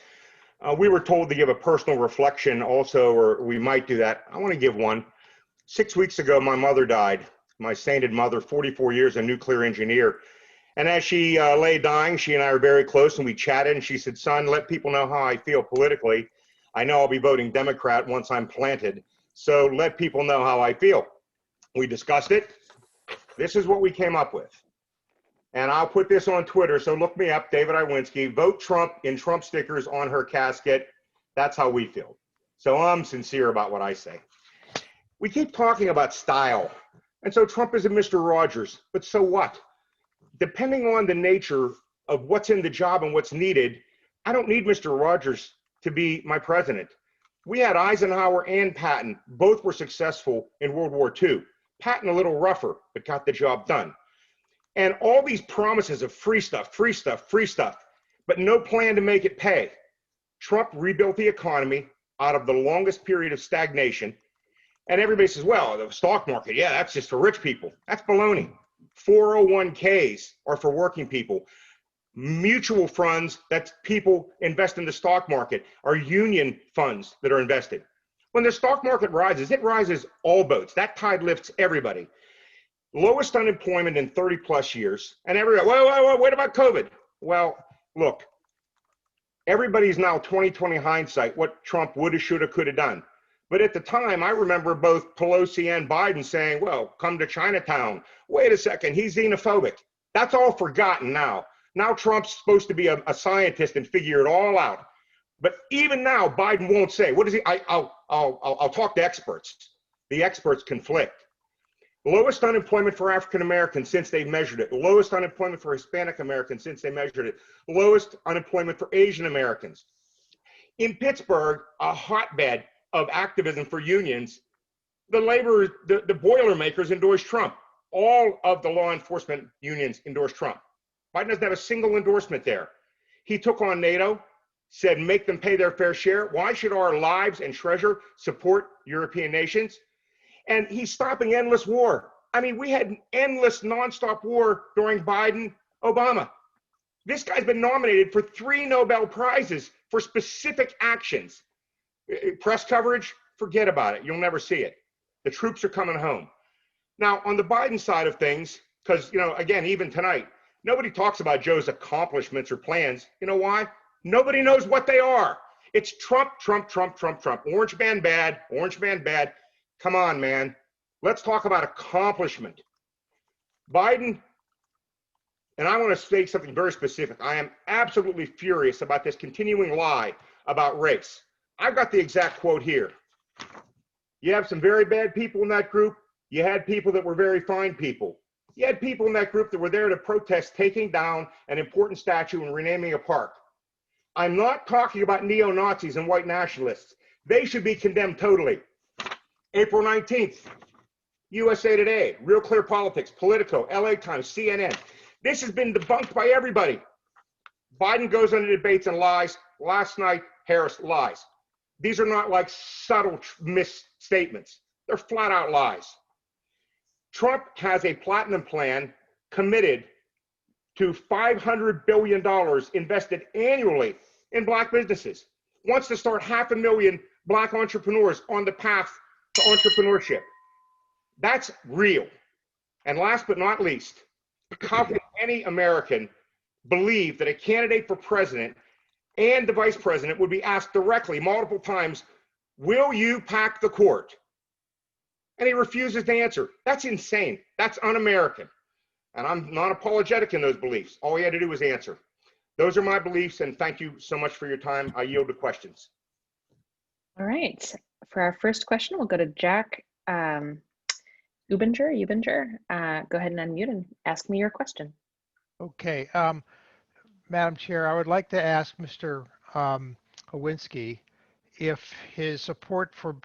We were told to give a personal reflection also, or we might do that. I want to give one. 6 weeks ago, my mother died, my sainted mother, 44 years, a nuclear engineer. And as she lay dying, she and I were very close, and we chatted, and she said, son, let people know how I feel politically. I know I'll be voting Democrat once I'm planted, so let people know how I feel. We discussed it. This is what we came up with. And I'll put this on Twitter, so look me up, David Iwinski. Vote Trump in Trump stickers on her casket. That's how we feel. So I'm sincere about what I say. We keep talking about style. And so Trump is a Mr. Rogers, but so what? Depending on the nature of what's in the job and what's needed, I don't need Mr. Rogers to be my president. We had Eisenhower and Patton. Both were successful in World War II. Patton a little rougher, but got the job done. And all these promises of free stuff, free stuff, free stuff, but no plan to make it pay. Trump rebuilt the economy out of the longest period of stagnation. And everybody says, well, the stock market, yeah, that's just for rich people. That's baloney. 401ks are for working people. Mutual funds that people invest in the stock market are union funds that are invested. When the stock market rises, it rises all boats. That tide lifts everybody. Lowest unemployment in 30 plus years. And everybody, whoa, what about COVID? Well, look, everybody's now 20/20 hindsight, what Trump woulda, shoulda, coulda done. But at the time, I remember both Pelosi and Biden saying, well, come to Chinatown. Wait a second, he's xenophobic. That's all forgotten now. Now Trump's supposed to be a scientist and figure it all out. But even now, Biden won't say, what is he? I'll talk to experts. The experts conflict. Lowest unemployment for African Americans since they measured it. Lowest unemployment for Hispanic Americans since they measured it. Lowest unemployment for Asian Americans. In Pittsburgh, a hotbed of activism for unions, the Boilermakers endorsed Trump. All of the law enforcement unions endorsed Trump. Biden doesn't have a single endorsement there. He took on NATO, said make them pay their fair share. Why should our lives and treasure support European nations? And he's stopping endless war. I mean, we had endless nonstop war during Biden, Obama. This guy's been nominated for 3 Nobel Prizes for specific actions. Press coverage, forget about it. You'll never see it. The troops are coming home. Now, on the Biden side of things, because, again, even tonight, nobody talks about Joe's accomplishments or plans. You know why? Nobody knows what they are. It's Trump, Trump, Trump, Trump, Trump. Orange man bad, orange man bad. Come on, man. Let's talk about accomplishment. Biden, and I want to state something very specific. I am absolutely furious about this continuing lie about race. I've got the exact quote here. You have some very bad people in that group. You had people that were very fine people. You had people in that group that were there to protest taking down an important statue and renaming a park. I'm not talking about neo-Nazis and white nationalists. They should be condemned totally. April 19th, USA Today, Real Clear Politics, Politico, LA Times, CNN. This has been debunked by everybody. Biden goes on the debates and lies. Last night, Harris lies. These are not like subtle misstatements. They're flat out lies. Trump has a platinum plan committed to $500 billion invested annually in Black businesses. Wants to start 500,000 Black entrepreneurs on the path to entrepreneurship. That's real. And last but not least, how can any American believe that a candidate for president and the vice president would be asked directly multiple times, will you pack the court? And he refuses to answer. That's insane. That's un-American. And I'm not apologetic in those beliefs. All he had to do was answer. Those are my beliefs, and thank you so much for your time. I yield to questions. All right. For our first question, we'll go to Jack Ubinger. Go ahead and unmute and ask me your question. Okay. Madam Chair, I would like to ask Mr. Owinski if his support for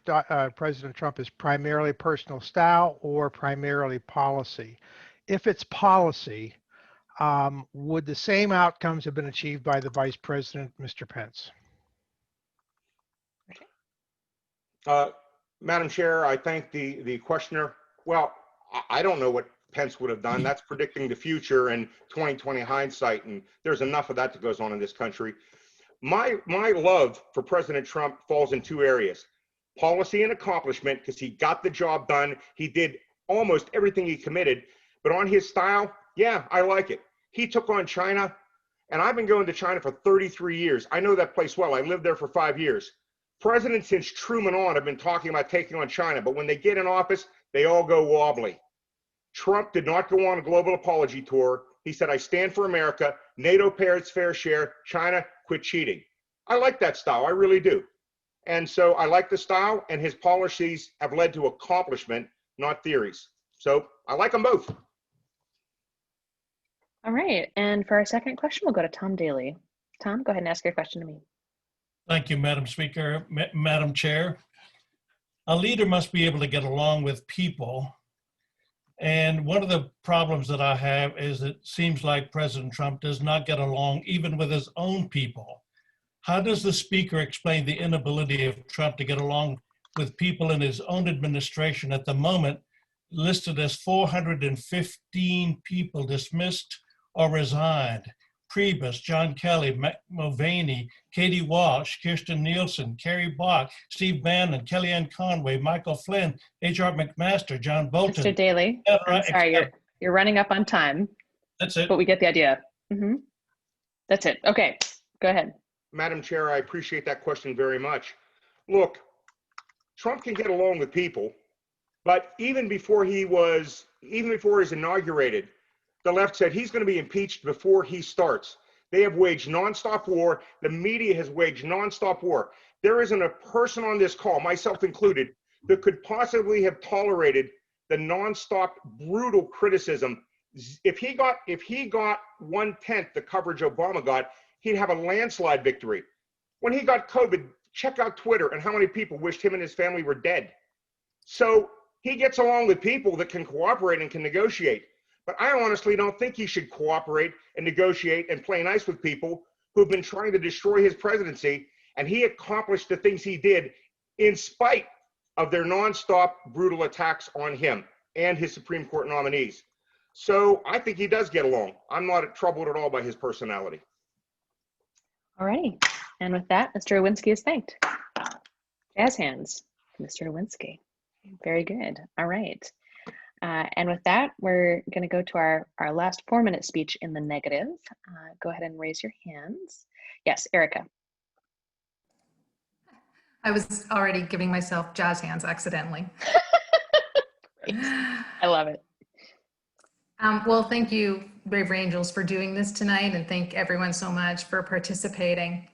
President Trump is primarily personal style or primarily policy. If it's policy, would the same outcomes have been achieved by the Vice President, Mr. Pence? Madam Chair, I thank the questioner. Well, I don't know what Pence would have done. That's predicting the future and 2020 hindsight, and there's enough of that that goes on in this country. My love for President Trump falls in two areas: policy and accomplishment, because he got the job done. He did almost everything he committed. But on his style, yeah, I like it. He took on China, and I've been going to China for 33 years. I know that place well. I lived there for 5 years. Presidents since Truman on have been talking about taking on China, but when they get in office, they all go wobbly. Trump did not go on a global apology tour. He said, I stand for America. NATO pay its fair share. China, quit cheating. I like that style. I really do. And so I like the style, and his policies have led to accomplishment, not theories. So I like them both. All right. And for our second question, we'll go to Tom Daly. Tom, go ahead and ask your question to me. Thank you, Madam Speaker. Madam Chair, a leader must be able to get along with people. And one of the problems that I have is it seems like President Trump does not get along even with his own people. How does the Speaker explain the inability of Trump to get along with people in his own administration at the moment, listed as 415 people dismissed or resigned? Priebus, John Kelly, Mulvaney, Katie Walsh, Kirsten Nielsen, Kerry Block, Steve Bannon, Kellyanne Conway, Michael Flynn, H.R. McMaster, John Bolton. Mr. Daly, I'm sorry, you're running up on time. That's it. But we get the idea. That's it. Okay, go ahead. Madam Chair, I appreciate that question very much. Look, Trump can get along with people, but even before he's inaugurated, the left said he's going to be impeached before he starts. They have waged nonstop war. The media has waged nonstop war. There isn't a person on this call, myself included, that could possibly have tolerated the nonstop brutal criticism. If he got 1/10 the coverage Obama got, he'd have a landslide victory. When he got COVID, check out Twitter and how many people wished him and his family were dead. So he gets along with people that can cooperate and can negotiate. But I honestly don't think he should cooperate and negotiate and play nice with people who've been trying to destroy his presidency. And he accomplished the things he did in spite of their nonstop brutal attacks on him and his Supreme Court nominees. So I think he does get along. I'm not troubled at all by his personality. All righty. And with that, Mr. Owinski is thanked. Jazz hands, Mr. Owinski. Very good. All right. And with that, we're going to go to our last 4-minute speech in the negative. Go ahead and raise your hands. Yes, Erica. I was already giving myself jazz hands accidentally. I love it. Well, thank you, Brave Angels, for doing this tonight, and thank everyone so much for participating.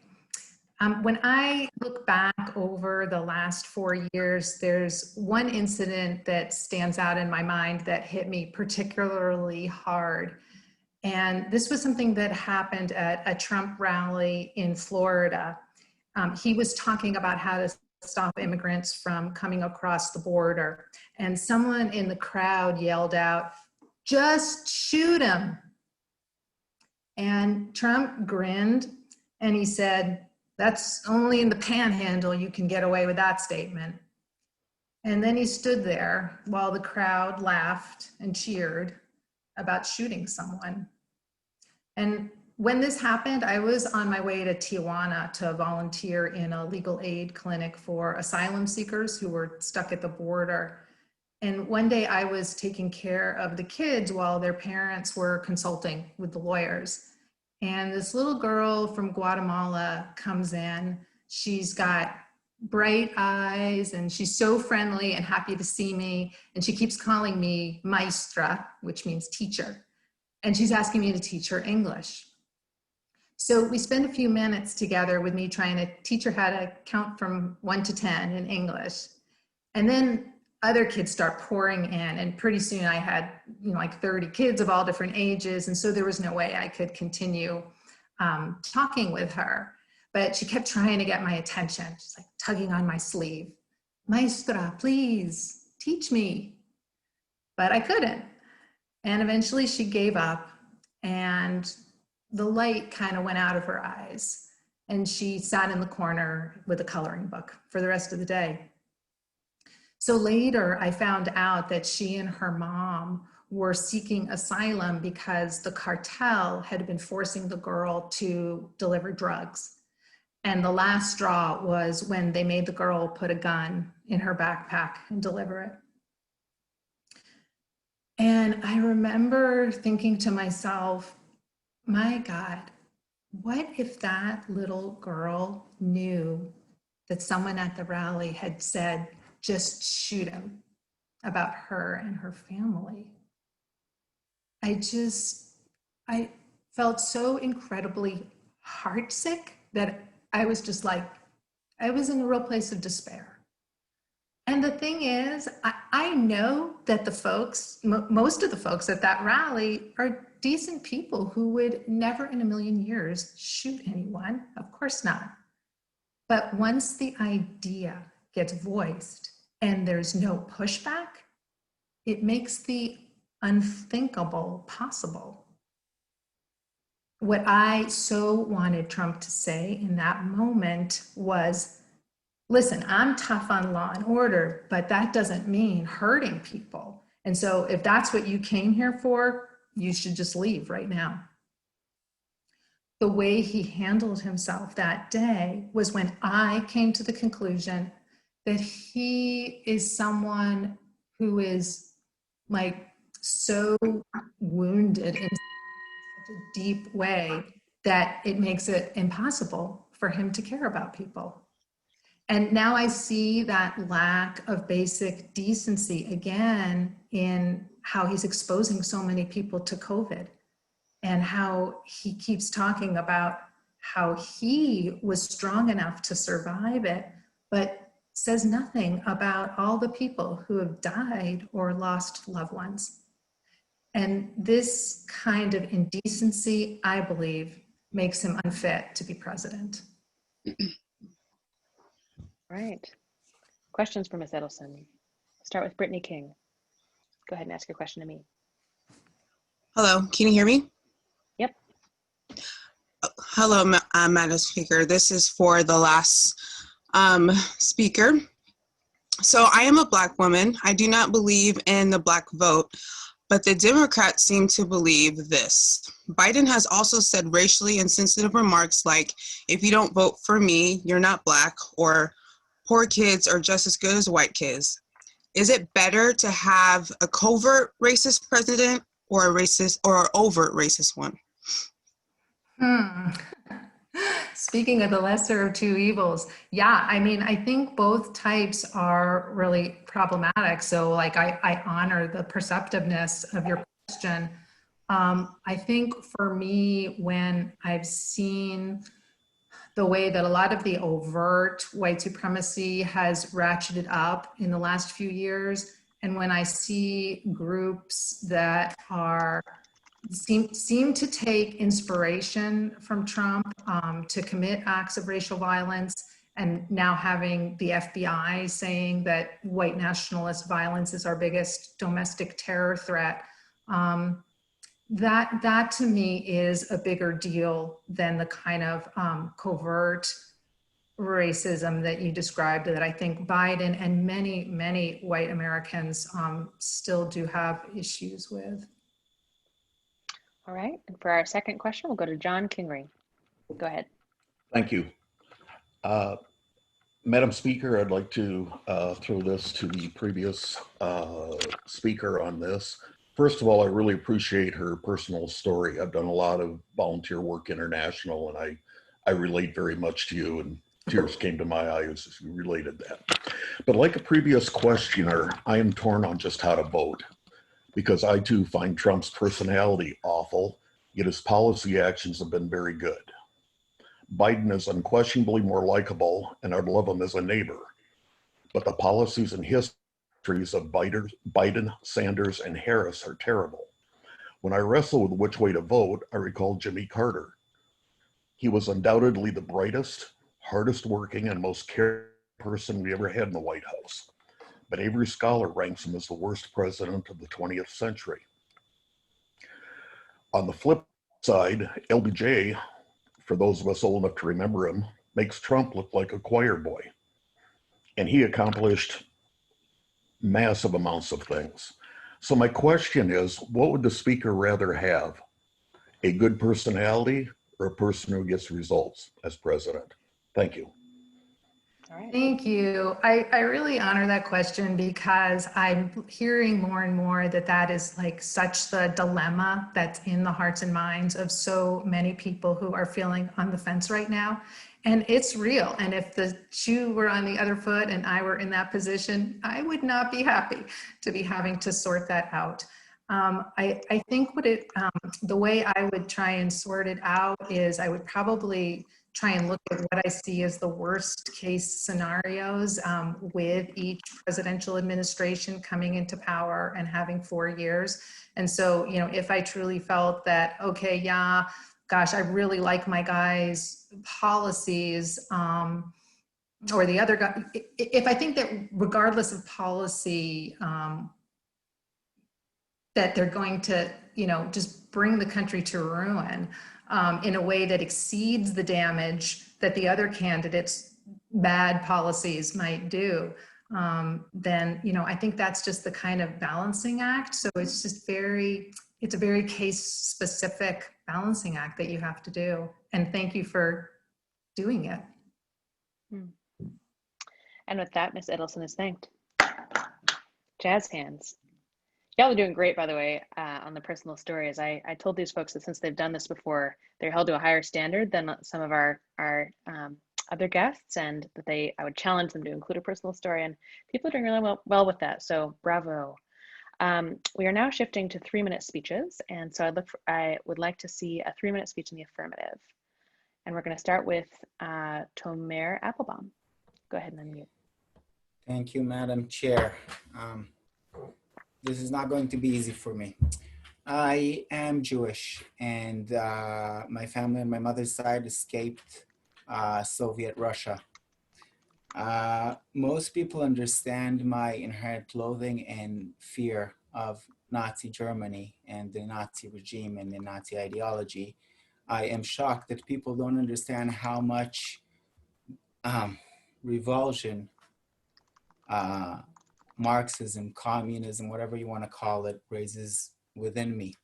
When I look back over the last 4 years, there's one incident that stands out in my mind that hit me particularly hard. And this was something that happened at a Trump rally in Florida. He was talking about how to stop immigrants from coming across the border. And someone in the crowd yelled out, "Just shoot him." And Trump grinned and he said, "That's only in the panhandle you can get away with that statement." And then he stood there while the crowd laughed and cheered about shooting someone. And when this happened, I was on my way to Tijuana to volunteer in a legal aid clinic for asylum seekers who were stuck at the border. And one day I was taking care of the kids while their parents were consulting with the lawyers. And this little girl from Guatemala comes in. She's got bright eyes and she's so friendly and happy to see me. And she keeps calling me maestra, which means teacher. And she's asking me to teach her English. So we spend a few minutes together with me trying to teach her how to count from 1 to 10 in English. And then other kids start pouring in, and pretty soon I had like 30 kids of all different ages, and so there was no way I could continue talking with her. But she kept trying to get my attention. She's like tugging on my sleeve. "Maestra, please teach me." But I couldn't. And eventually she gave up, and the light kind of went out of her eyes. And she sat in the corner with a coloring book for the rest of the day. So later, I found out that she and her mom were seeking asylum because the cartel had been forcing the girl to deliver drugs. And the last straw was when they made the girl put a gun in her backpack and deliver it. And I remember thinking to myself, my God, what if that little girl knew that someone at the rally had said, just shoot him, about her and her family? I felt so incredibly heartsick that I was just like, I was in a real place of despair. And the thing is, I know that the folks, most of the folks at that rally are decent people who would never in a million years shoot anyone. Of course not. But once the idea gets voiced and there's no pushback, it makes the unthinkable possible. What I so wanted Trump to say in that moment was, listen, I'm tough on law and order, but that doesn't mean hurting people. And so if that's what you came here for, you should just leave right now. The way he handled himself that day was when I came to the conclusion that he is someone who is like so wounded in such a deep way that it makes it impossible for him to care about people. And now I see that lack of basic decency again in how he's exposing so many people to COVID, and how he keeps talking about how he was strong enough to survive it, but says nothing about all the people who have died or lost loved ones. And this kind of indecency, I believe, makes him unfit to be president. Right. Questions for Ms. Edelson. Start with Brittany King. Go ahead and ask your question to me. Hello, can you hear me? Yep. Hello, Madam Speaker. This is for the last speaker. So I am a Black woman. I do not believe in the Black vote, but the Democrats seem to believe this. Biden has also said racially insensitive remarks like, if you don't vote for me, you're not Black, or poor kids are just as good as white kids. Is it better to have a covert racist president or a racist or an overt racist one? Speaking of the lesser of two evils, yeah, I mean, I think both types are really problematic. So like, I honor the perceptiveness of your question. I think for me, when I've seen the way that a lot of the overt white supremacy has ratcheted up in the last few years, and when I see groups that seem to take inspiration from Trump to commit acts of racial violence, and now having the FBI saying that white nationalist violence is our biggest domestic terror threat, that to me is a bigger deal than the kind of covert racism that you described, that I think Biden and many, many white Americans still do have issues with. All right, and for our second question, we'll go to John Kingery. Go ahead. Thank you. Madam Speaker, I'd like to throw this to the previous speaker on this. First of all, I really appreciate her personal story. I've done a lot of volunteer work international, and I relate very much to you, and tears came to my eyes as you related that. But like a previous questioner, I am torn on just how to vote, because I too find Trump's personality awful, yet his policy actions have been very good. Biden is unquestionably more likable, and I'd love him as a neighbor. But the policies and histories of Biden, Sanders, and Harris are terrible. When I wrestle with which way to vote, I recall Jimmy Carter. He was undoubtedly the brightest, hardest working, and most caring person we ever had in the White House. But every scholar ranks him as the worst president of the 20th century. On the flip side, LBJ, for those of us old enough to remember him, makes Trump look like a choir boy. And he accomplished massive amounts of things. So my question is, what would the speaker rather have? A good personality or a person who gets results as president? Thank you. All right. Thank you. I really honor that question because I'm hearing more and more that that is like such the dilemma that's in the hearts and minds of so many people who are feeling on the fence right now. And it's real. And if the shoe were on the other foot and I were in that position, I would not be happy to be having to sort that out. I think the way I would try and sort it out is I would probably try and look at what I see as the worst case scenarios with each presidential administration coming into power and having 4 years. And so, you know, if I truly felt that, okay, yeah, gosh, I really like my guy's policies, or the other guy, if I think that regardless of policy, that they're going to, you know, just bring the country to ruin in a way that exceeds the damage that the other candidates' bad policies might do, then, you know, I think that's just the kind of balancing act. So it's just it's a very case-specific balancing act that you have to do. And thank you for doing it. And with that, Ms. Edelson is thanked. Jazz hands. Y'all are doing great, by the way, on the personal stories. I told these folks that since they've done this before, they're held to a higher standard than some of our other guests, and that I would challenge them to include a personal story, and people are doing really well with that, so bravo. We are now shifting to 3-minute speeches, and so I would like to see a 3-minute speech in the affirmative. And we're going to start with Tomer Applebaum. Go ahead and unmute. Thank you, Madam Chair. This is not going to be easy for me. I am Jewish, and my family on my mother's side escaped Soviet Russia. Most people understand my inherent loathing and fear of Nazi Germany and the Nazi regime and the Nazi ideology. I am shocked that people don't understand how much revulsion Marxism, communism, whatever you want to call it, raises within me.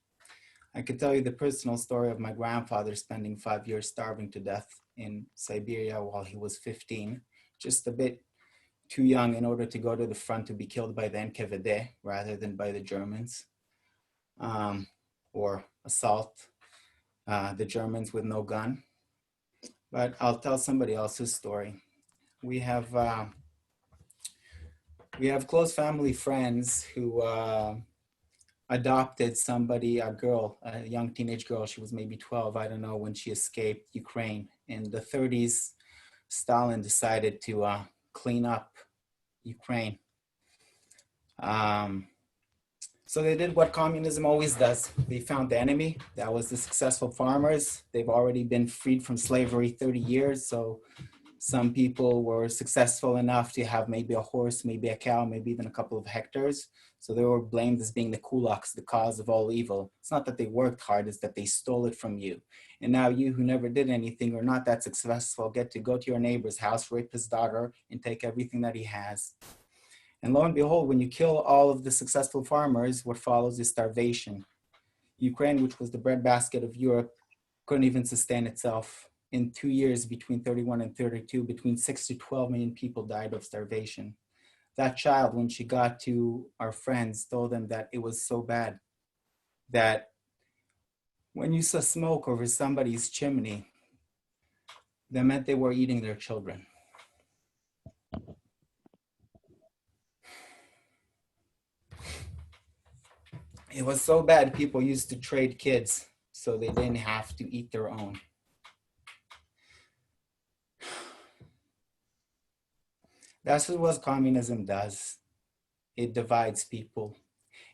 I could tell you the personal story of my grandfather spending 5 years starving to death in Siberia while he was 15, just a bit too young in order to go to the front to be killed by the NKVD rather than by the Germans, or assault the Germans with no gun. But I'll tell somebody else's story. We have close family friends who adopted somebody, a girl, a young teenage girl. She was maybe 12, I don't know, when she escaped Ukraine. In the 30s, Stalin decided to clean up Ukraine. So they did what communism always does. They found the enemy. That was the successful farmers. They've already been freed from slavery 30 years. So some people were successful enough to have maybe a horse, maybe a cow, maybe even a couple of hectares. So they were blamed as being the kulaks, the cause of all evil. It's not that they worked hard, it's that they stole it from you. And now you who never did anything or not that successful get to go to your neighbor's house, rape his daughter, and take everything that he has. And lo and behold, when you kill all of the successful farmers, what follows is starvation. Ukraine, which was the breadbasket of Europe, couldn't even sustain itself. In 2 years, between 31 and 32, between 6 to 12 million people died of starvation. That child, when she got to our friends, told them that it was so bad that when you saw smoke over somebody's chimney, that meant they were eating their children. It was so bad, people used to trade kids so they didn't have to eat their own. That's what communism does. It divides people.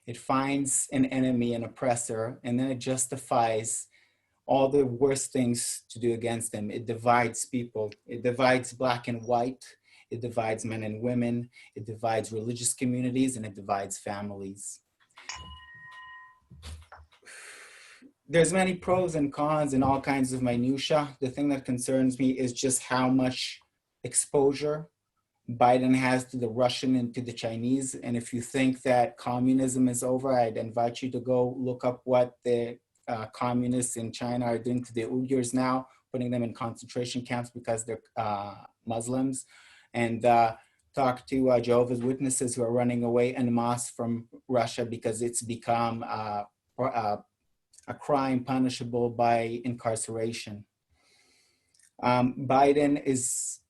It finds an enemy, an oppressor, and then it justifies all the worst things to do against them. It divides people. It divides black and white. It divides men and women. It divides religious communities, and it divides families. there's many pros and cons and all kinds of minutia. The thing that concerns me is just how much exposure Biden has to the Russian and to the Chinese. And if you think that communism is over, I'd invite you to go look up what the communists in China are doing to the Uyghurs now, putting them in concentration camps because they're Muslims, and talk to Jehovah's Witnesses who are running away en masse from Russia because it's become a crime punishable by incarceration. Biden is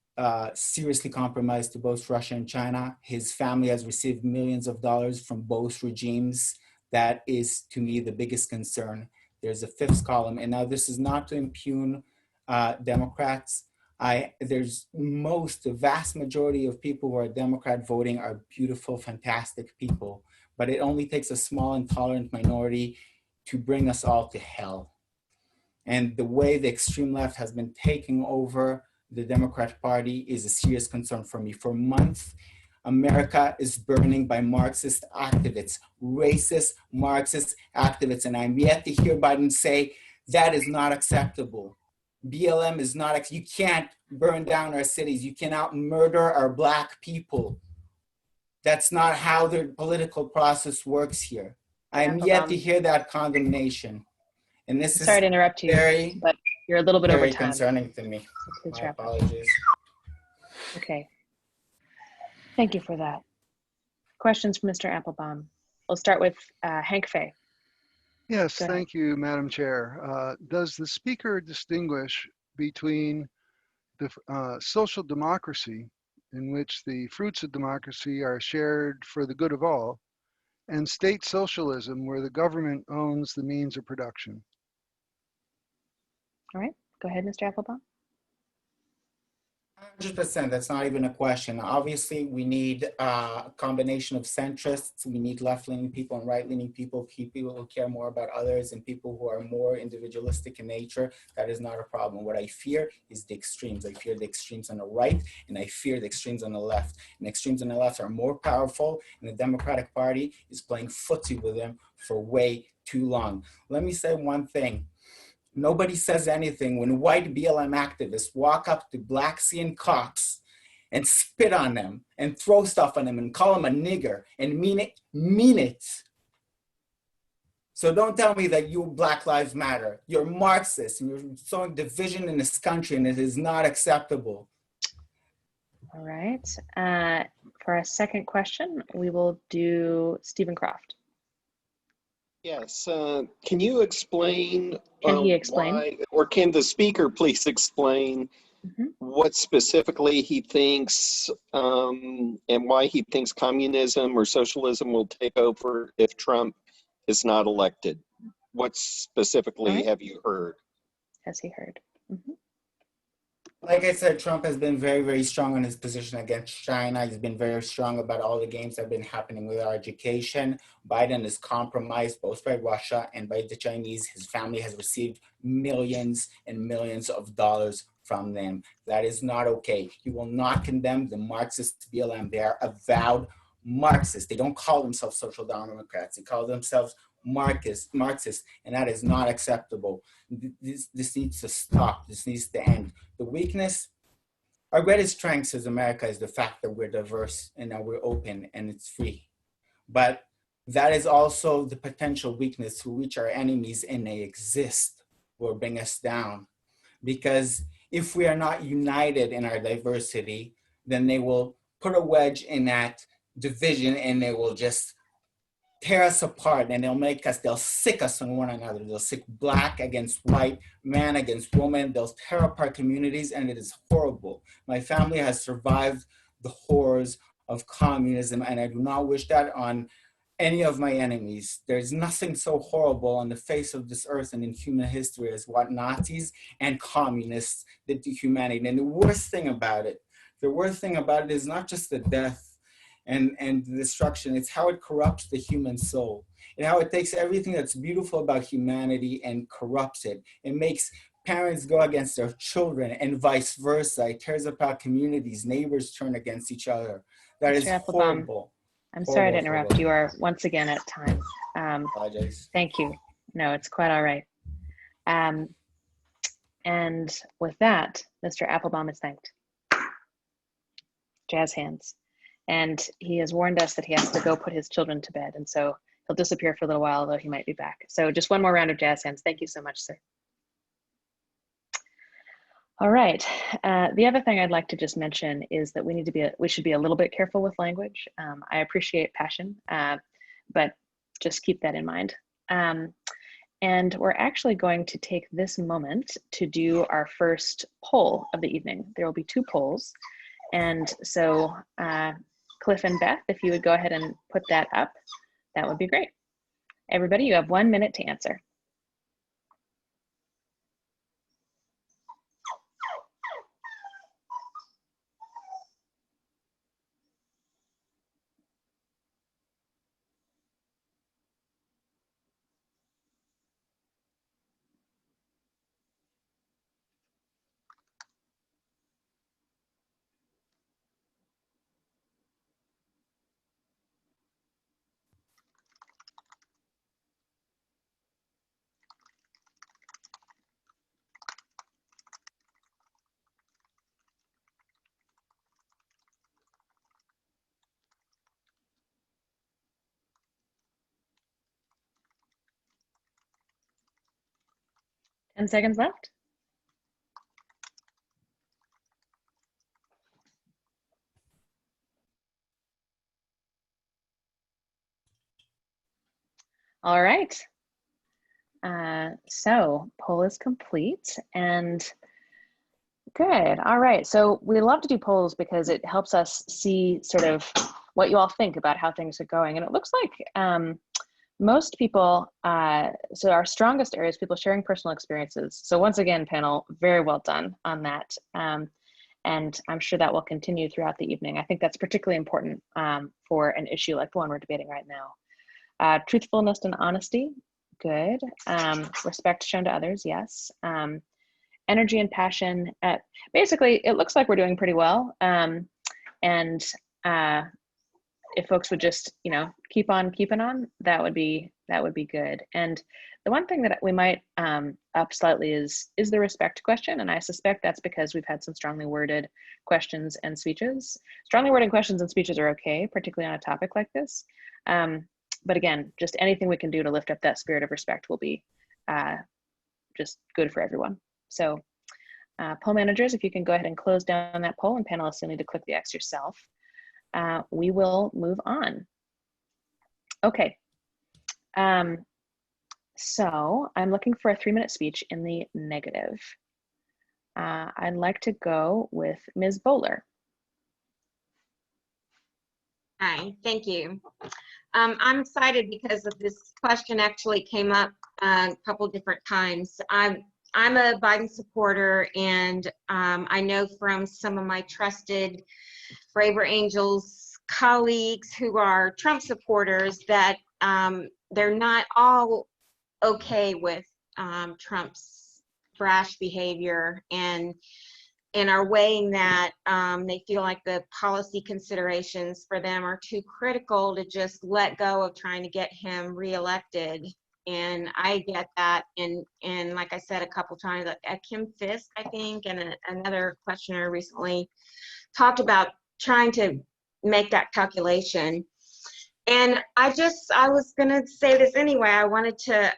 seriously compromised to both Russia and China. His family has received millions of dollars from both regimes. That is, to me, the biggest concern. There's a fifth column, and now this is not to impugn Democrats. The vast majority of people who are Democrat voting are beautiful, fantastic people, but it only takes a small, intolerant minority to bring us all to hell. And the way the extreme left has been taking over the Democrat Party is a serious concern for me. For months, America is burning by Marxist activists, racist Marxist activists, and I'm yet to hear Biden say that is not acceptable. BLM is not, you can't burn down our cities. You cannot murder our Black people. That's not how the political process works here. I'm yet to hear that condemnation. And this is sorry to interrupt you, but you're a little bit over very time. concerning to me. Please My wrap up. apologies. Okay. Thank you for that. Questions for Mr. Applebaum. We'll start with Hank Fay. Yes, Go ahead. thank you, Madam Chair. Does the speaker distinguish between the social democracy, in which the fruits of democracy are shared for the good of all, and state socialism, where the government owns the means of production? All right, go ahead, Mr. Applebaum. 100%, that's not even a question. Obviously, we need a combination of centrists. We need left-leaning people and right-leaning people, people who care more about others and people who are more individualistic in nature. That is not a problem. What I fear is the extremes. I fear the extremes on the right, and I fear the extremes on the left. And the extremes on the left are more powerful, and the Democratic Party is playing footsie with them for way too long. Let me say one thing. Nobody says anything when white BLM activists walk up to Black CN cops and spit on them and throw stuff on them and call them a nigger and mean it. So don't tell me that you Black Lives Matter. You're Marxist and you're sowing division in this country, and it is not acceptable. All right. For a second question, we will do Stephen Croft. Yes, can you explain? Can he explain? Why, or can the speaker please explain what specifically he thinks and why he thinks communism or socialism will take over if Trump is not elected? What specifically have you heard? Has he heard? Like I said, Trump has been very, very strong on his position against China. He's been very strong about all the games that have been happening with our education. Biden is compromised both by Russia and by the Chinese. His family has received millions and millions of dollars from them. That is not okay. He will not condemn the Marxist BLM. They are avowed Marxists. They don't call themselves social democrats. They call themselves Marxist, and that is not acceptable. This needs to stop. This needs to end. The weakness, our greatest strength as America is the fact that we're diverse and that we're open and it's free. But that is also the potential weakness to which our enemies, and they exist, will bring us down. Because if we are not united in our diversity, then they will put a wedge in that division and they will just tear us apart, and they'll sick us on one another. They'll sick Black against white, man against woman. They'll tear apart communities, and it is horrible. My family has survived the horrors of communism, and I do not wish that on any of my enemies. There's nothing so horrible on the face of this earth and in human history as what Nazis and communists did to humanity. And the worst thing about it is not just the death and the destruction, it's how it corrupts the human soul, and how it takes everything that's beautiful about humanity and corrupts it. It makes parents go against their children and vice versa. It tears apart communities, neighbors turn against each other. That is horrible. I'm sorry to interrupt. You are once again at time. Apologize. Thank you. No, it's quite all right. And with that, Mr. Applebaum is thanked. Jazz hands. And he has warned us that he has to go put his children to bed. And so he'll disappear for a little while, although he might be back. So just one more round of jazz hands. Thank you so much, sir. All right. The other thing I'd like to just mention is that we should be a little bit careful with language. I appreciate passion, but just keep that in mind. And we're actually going to take this moment to do our first poll of the evening. There will be 2 polls. And so Cliff and Beth, if you would go ahead and put that up, that would be great. Everybody, you have 1 minute to answer. Ten seconds left. All right. So poll is complete and good. All right. So we love to do polls because it helps us see sort of what you all think about how things are going. And it looks like most people, so our strongest area is people sharing personal experiences. So once again, panel, very well done on that. And I'm sure that will continue throughout the evening. I think that's particularly important for an issue like the one we're debating right now. Truthfulness and honesty, good. Respect shown to others, yes. Energy and passion, basically it looks like we're doing pretty well. And if folks would just, keep on keeping on, that would be good. And the one thing that we might up slightly is the respect question. And I suspect that's because we've had some strongly worded questions and speeches. Strongly worded questions and speeches are okay, particularly on a topic like this. But again, just anything we can do to lift up that spirit of respect will be just good for everyone. So poll managers, if you can go ahead and close down that poll, and panelists, you'll need to click the X yourself. We will move on. Okay. So I'm looking for a 3-minute speech in the negative. I'd like to go with Ms. Bowler. Hi, thank you. I'm excited because of this question actually came up a couple different times. I'm a Biden supporter, and I know from some of my trusted Braver Angels colleagues who are Trump supporters that they're not all okay with Trump's brash behavior and are weighing that. They feel like the policy considerations for them are too critical to just let go of trying to get him reelected. And I get that. And like I said a couple times, Kim Fisk, I think, and another questioner recently talked about trying to make that calculation. And I was gonna say this anyway. I wanted to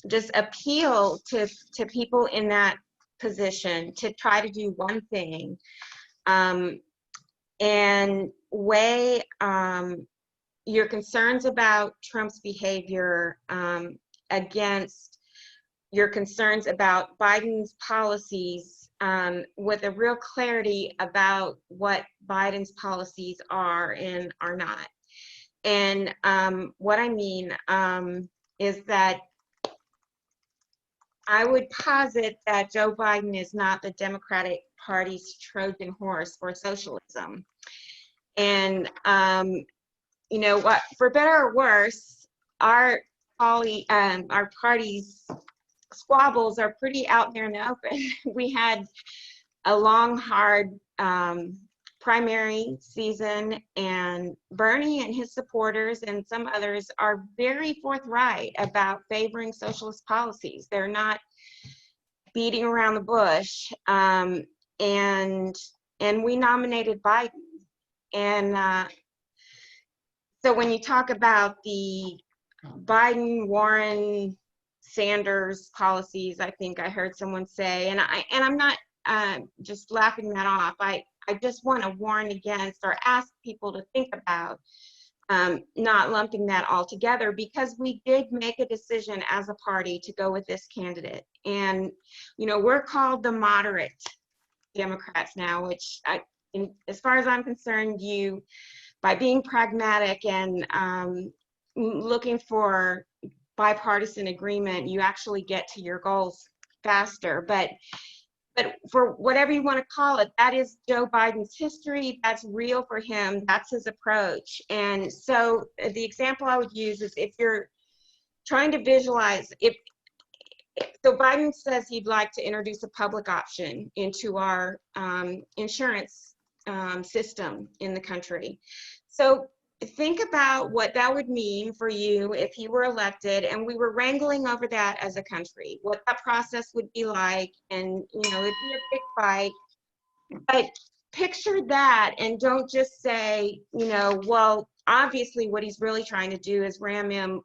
just appeal to people in that position to try to do one thing and weigh your concerns about Trump's behavior against your concerns about Biden's policies with a real clarity about what Biden's policies are and are not. And what I mean is that I would posit that Joe Biden is not the Democratic Party's Trojan horse for socialism. And, what, for better or worse, our party's squabbles are pretty out there in the open. We had a long, hard primary season, and Bernie and his supporters and some others are very forthright about favoring socialist policies. They're not beating around the bush, and we nominated Biden. And so when you talk about the Biden, Warren, Sanders policies, I think I heard someone say, and I'm not just laughing that off. I just want to warn against or ask people to think about not lumping that all together, because we did make a decision as a party to go with this candidate. And, you know, we're called the moderate Democrats now, which as far as I'm concerned, you, by being pragmatic and looking for bipartisan agreement, you actually get to your goals faster. But for whatever you want to call it, that is Joe Biden's history. That's real for him. That's his approach. And so the example I would use is if you're trying to visualize, so Biden says he'd like to introduce a public option into our insurance system in the country. So think about what that would mean for you if he were elected and we were wrangling over that as a country, what that process would be like. And, you know, it'd be a big fight. But picture that and don't just say, you know, well, obviously what he's really trying to do is ram in,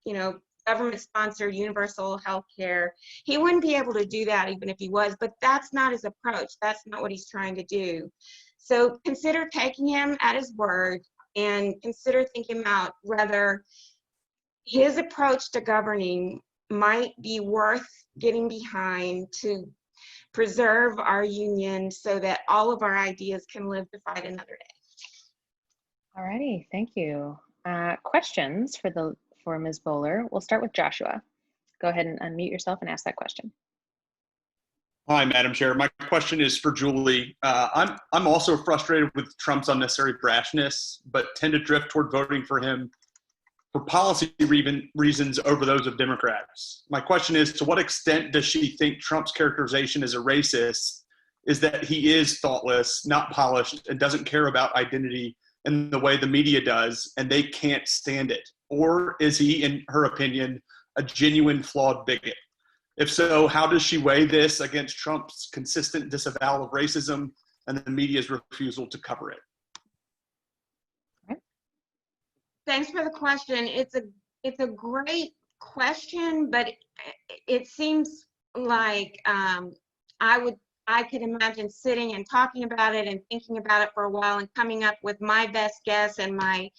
you know, government-sponsored universal health care. He wouldn't be able to do that even if he was, but that's not his approach. That's not what he's trying to do. So consider taking him at his word and consider thinking about whether his approach to governing might be worth getting behind to preserve our union so that all of our ideas can live to fight another day. All righty, thank you. Questions for Ms. Bowler. We'll start with Joshua. Go ahead and unmute yourself and ask that question. Hi, Madam Chair. My question is for Julie. I'm also frustrated with Trump's unnecessary brashness, but tend to drift toward voting for him for policy reasons over those of Democrats. My question is, to what extent does she think Trump's characterization as a racist is that he is thoughtless, not polished, and doesn't care about identity in the way the media does, and they can't stand it? Or is he, in her opinion, a genuine flawed bigot? If so, how does she weigh this against Trump's consistent disavowal of racism and the media's refusal to cover it? Thanks for the question. It's a great question, but it seems like I could imagine sitting and talking about it and thinking about it for a while and coming up with my best guess and my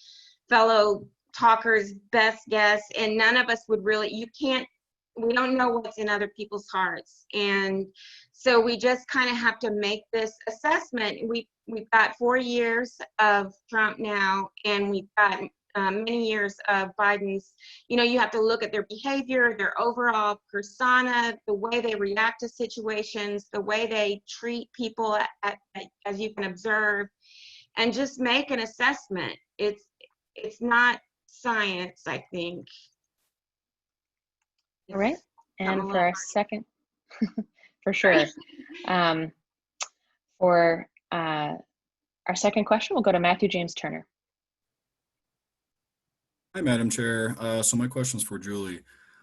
fellow talkers' best guess, and none of us would really, we don't know what's in other people's hearts. And so we just kind of have to make this assessment. We've got 4 years of Trump now, and we've got many years of Biden's. You know, you have to look at their behavior, their overall persona, the way they react to situations, the way they treat people as you can observe, and just make an assessment. It's not science, I think. All right, and for our second, for sure. For our second question, we'll go to Matthew James Turner. Hi, Madam Chair. So my question is for Julie.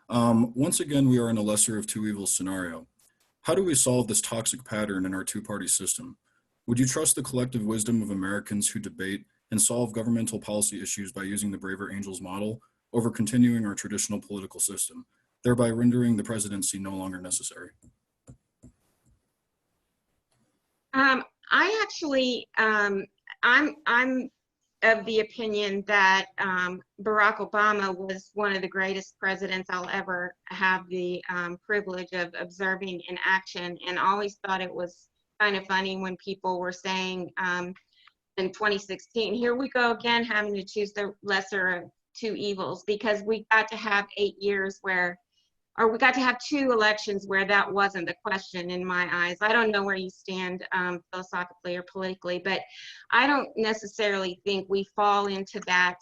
Once again, we are in a lesser of two evils scenario. How do we solve this toxic pattern in our two-party system? Would you trust the collective wisdom of Americans who debate and solve governmental policy issues by using the Braver Angels model over continuing our traditional political system, thereby rendering the presidency no longer necessary? I actually, I'm of the opinion that Barack Obama was one of the greatest presidents I'll ever have the privilege of observing in action, and always thought it was kind of funny when people were saying in 2016, here we go again, having to choose the lesser of two evils, because we got to have 8 years where, or we got to have 2 elections where that wasn't the question in my eyes. I don't know where you stand philosophically or politically, but I don't necessarily think we fall into that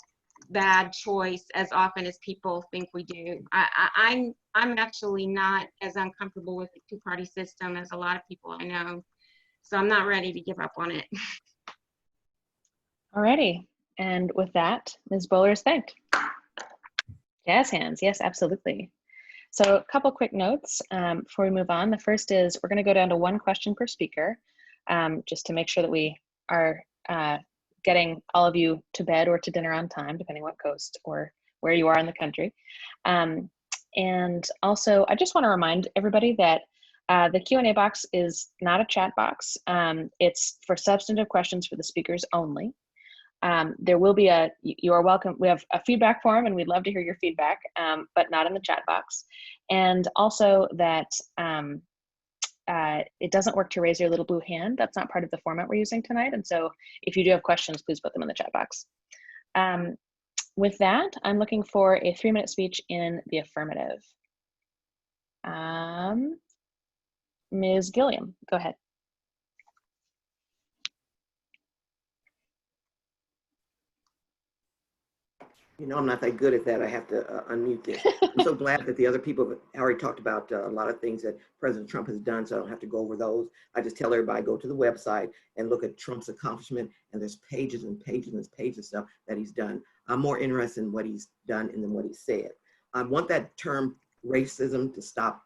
bad choice as often as people think we do. I'm actually not as uncomfortable with the two-party system as a lot of people I know. So I'm not ready to give up on it. Alrighty. And with that, Ms. Bowler is thanked. Jazz hands. Yes, absolutely. So a couple quick notes before we move on. The first is we're going to go down to one question per speaker, just to make sure that we are getting all of you to bed or to dinner on time, depending what coast or where you are in the country. And also, I just want to remind everybody that the Q&A box is not a chat box. It's for substantive questions for the speakers only. There will be you are welcome. We have a feedback form and we'd love to hear your feedback, but not in the chat box. And also that it doesn't work to raise your little blue hand. That's not part of the format we're using tonight. And so if you do have questions, please put them in the chat box. With that, I'm looking for a 3-minute speech in the affirmative. Ms. Gilliam, go ahead. You know, I'm not that good at that. I have to unmute this. I'm so glad that the other people have already talked about a lot of things that President Trump has done, so I don't have to go over those. I just tell everybody, go to the website and look at Trump's accomplishment, and there's pages and pages and pages of stuff that he's done. I'm more interested in what he's done than what he said. I want that term racism to stop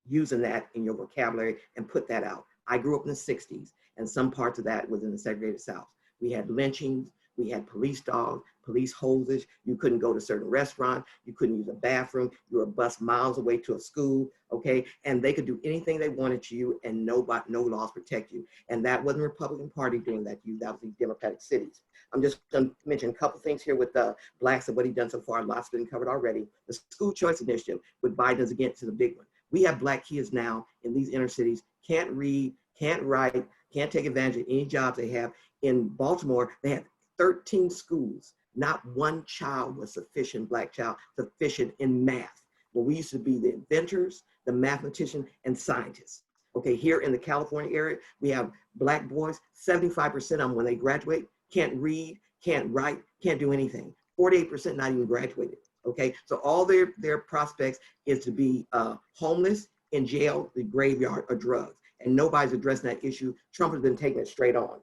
using that in your vocabulary and put that out. I grew up in the 60s, and some parts of that was in the segregated South. We had lynchings, we had police dogs, police hoses. You couldn't go to certain restaurants. You couldn't use a bathroom. You were bused miles away to a school, okay? And they could do anything they wanted to you and no laws protect you. And that wasn't the Republican Party doing that to you. That was the Democratic cities. I'm just gonna mention a couple things here with blacks and what he's done so far. Lots been covered already. The school choice initiative with Biden's against is a big one. We have black kids now in these inner cities, can't read, can't write, can't take advantage of any jobs they have. In Baltimore, they have 13 schools. Not one child was sufficient, black child, sufficient in math. Well, we used to be the inventors, the mathematicians, and scientists. Okay, here in the California area, we have black boys, 75% of them when they graduate, can't read, can't write, can't do anything. 48% not even graduated, okay? So all their prospects is to be homeless, in jail, the graveyard, or drugs. And nobody's addressing that issue. Trump has been taking it straight on.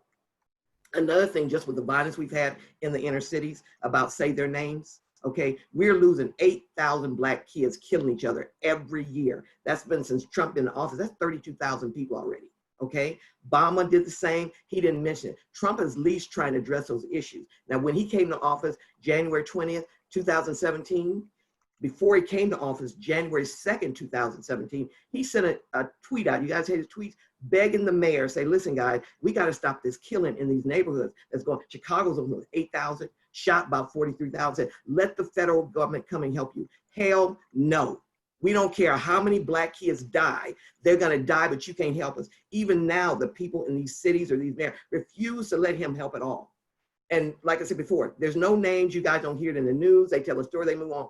Another thing, just with the violence we've had in the inner cities about say their names, okay? We're losing 8,000 black kids killing each other every year. That's been since Trump in the office. That's 32,000 people already, okay? Obama did the same. He didn't mention it. Trump is at least trying to address those issues. Now, when he came to office, January 20th, 2017, before he came to office, January 2nd, 2017, he sent a tweet out. You guys heard his tweets? Begging the mayor, say, listen, guys, we got to stop this killing in these neighborhoods that's going. Chicago's over 8,000, shot about 43,000. Let the federal government come and help you. Hell no. We don't care how many black kids die. They're going to die, but you can't help us. Even now, the people in these cities or these mayors refuse to let him help at all. And like I said before, there's no names. You guys don't hear it in the news. They tell a story, they move on.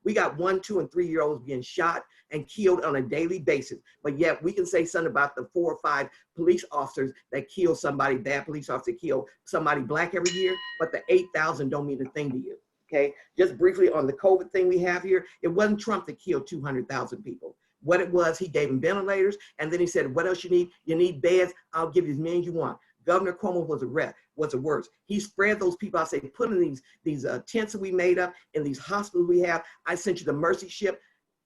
We got 1, 2, and 3-year-olds being shot and killed on a daily basis. But yet we can say something about the 4 or 5 police officers that kill somebody, bad police officers that kill somebody black every year, but the 8,000 don't mean a thing to you, okay? Just briefly on the COVID thing we have here, it wasn't Trump that killed 200,000 people. What it was, he gave them ventilators, and then he said, what else you need? You need beds, I'll give you as many as you want. Governor Cuomo was the worst. He spread those people out, say, put in these tents that we made up, in these hospitals we have. I sent you the mercy ship.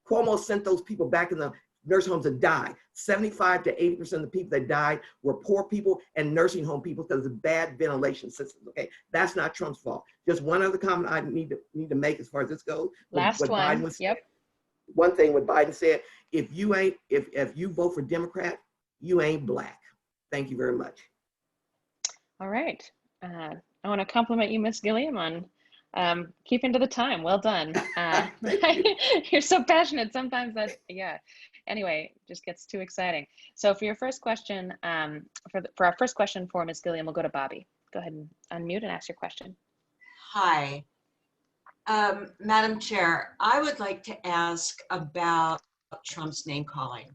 Cuomo sent those people back in the nursing homes to die. 75 to 80% of the people that died were poor people and nursing home people because of bad ventilation systems, okay? That's not Trump's fault. Just one other comment I need to make as far as this goes. Last one, yep. One thing what Biden said, if you vote for Democrat, you ain't black. Thank you very much. All right. I want to compliment you, Ms. Gilliam, on keeping to the time. Well done. You're so passionate. Sometimes that, yeah. Anyway, just gets too exciting. So for your first question, for our first question for Ms. Gilliam, we'll go to Bobby. Go ahead and unmute and ask your question. Hi. Madam Chair, I would like to ask about Trump's name calling.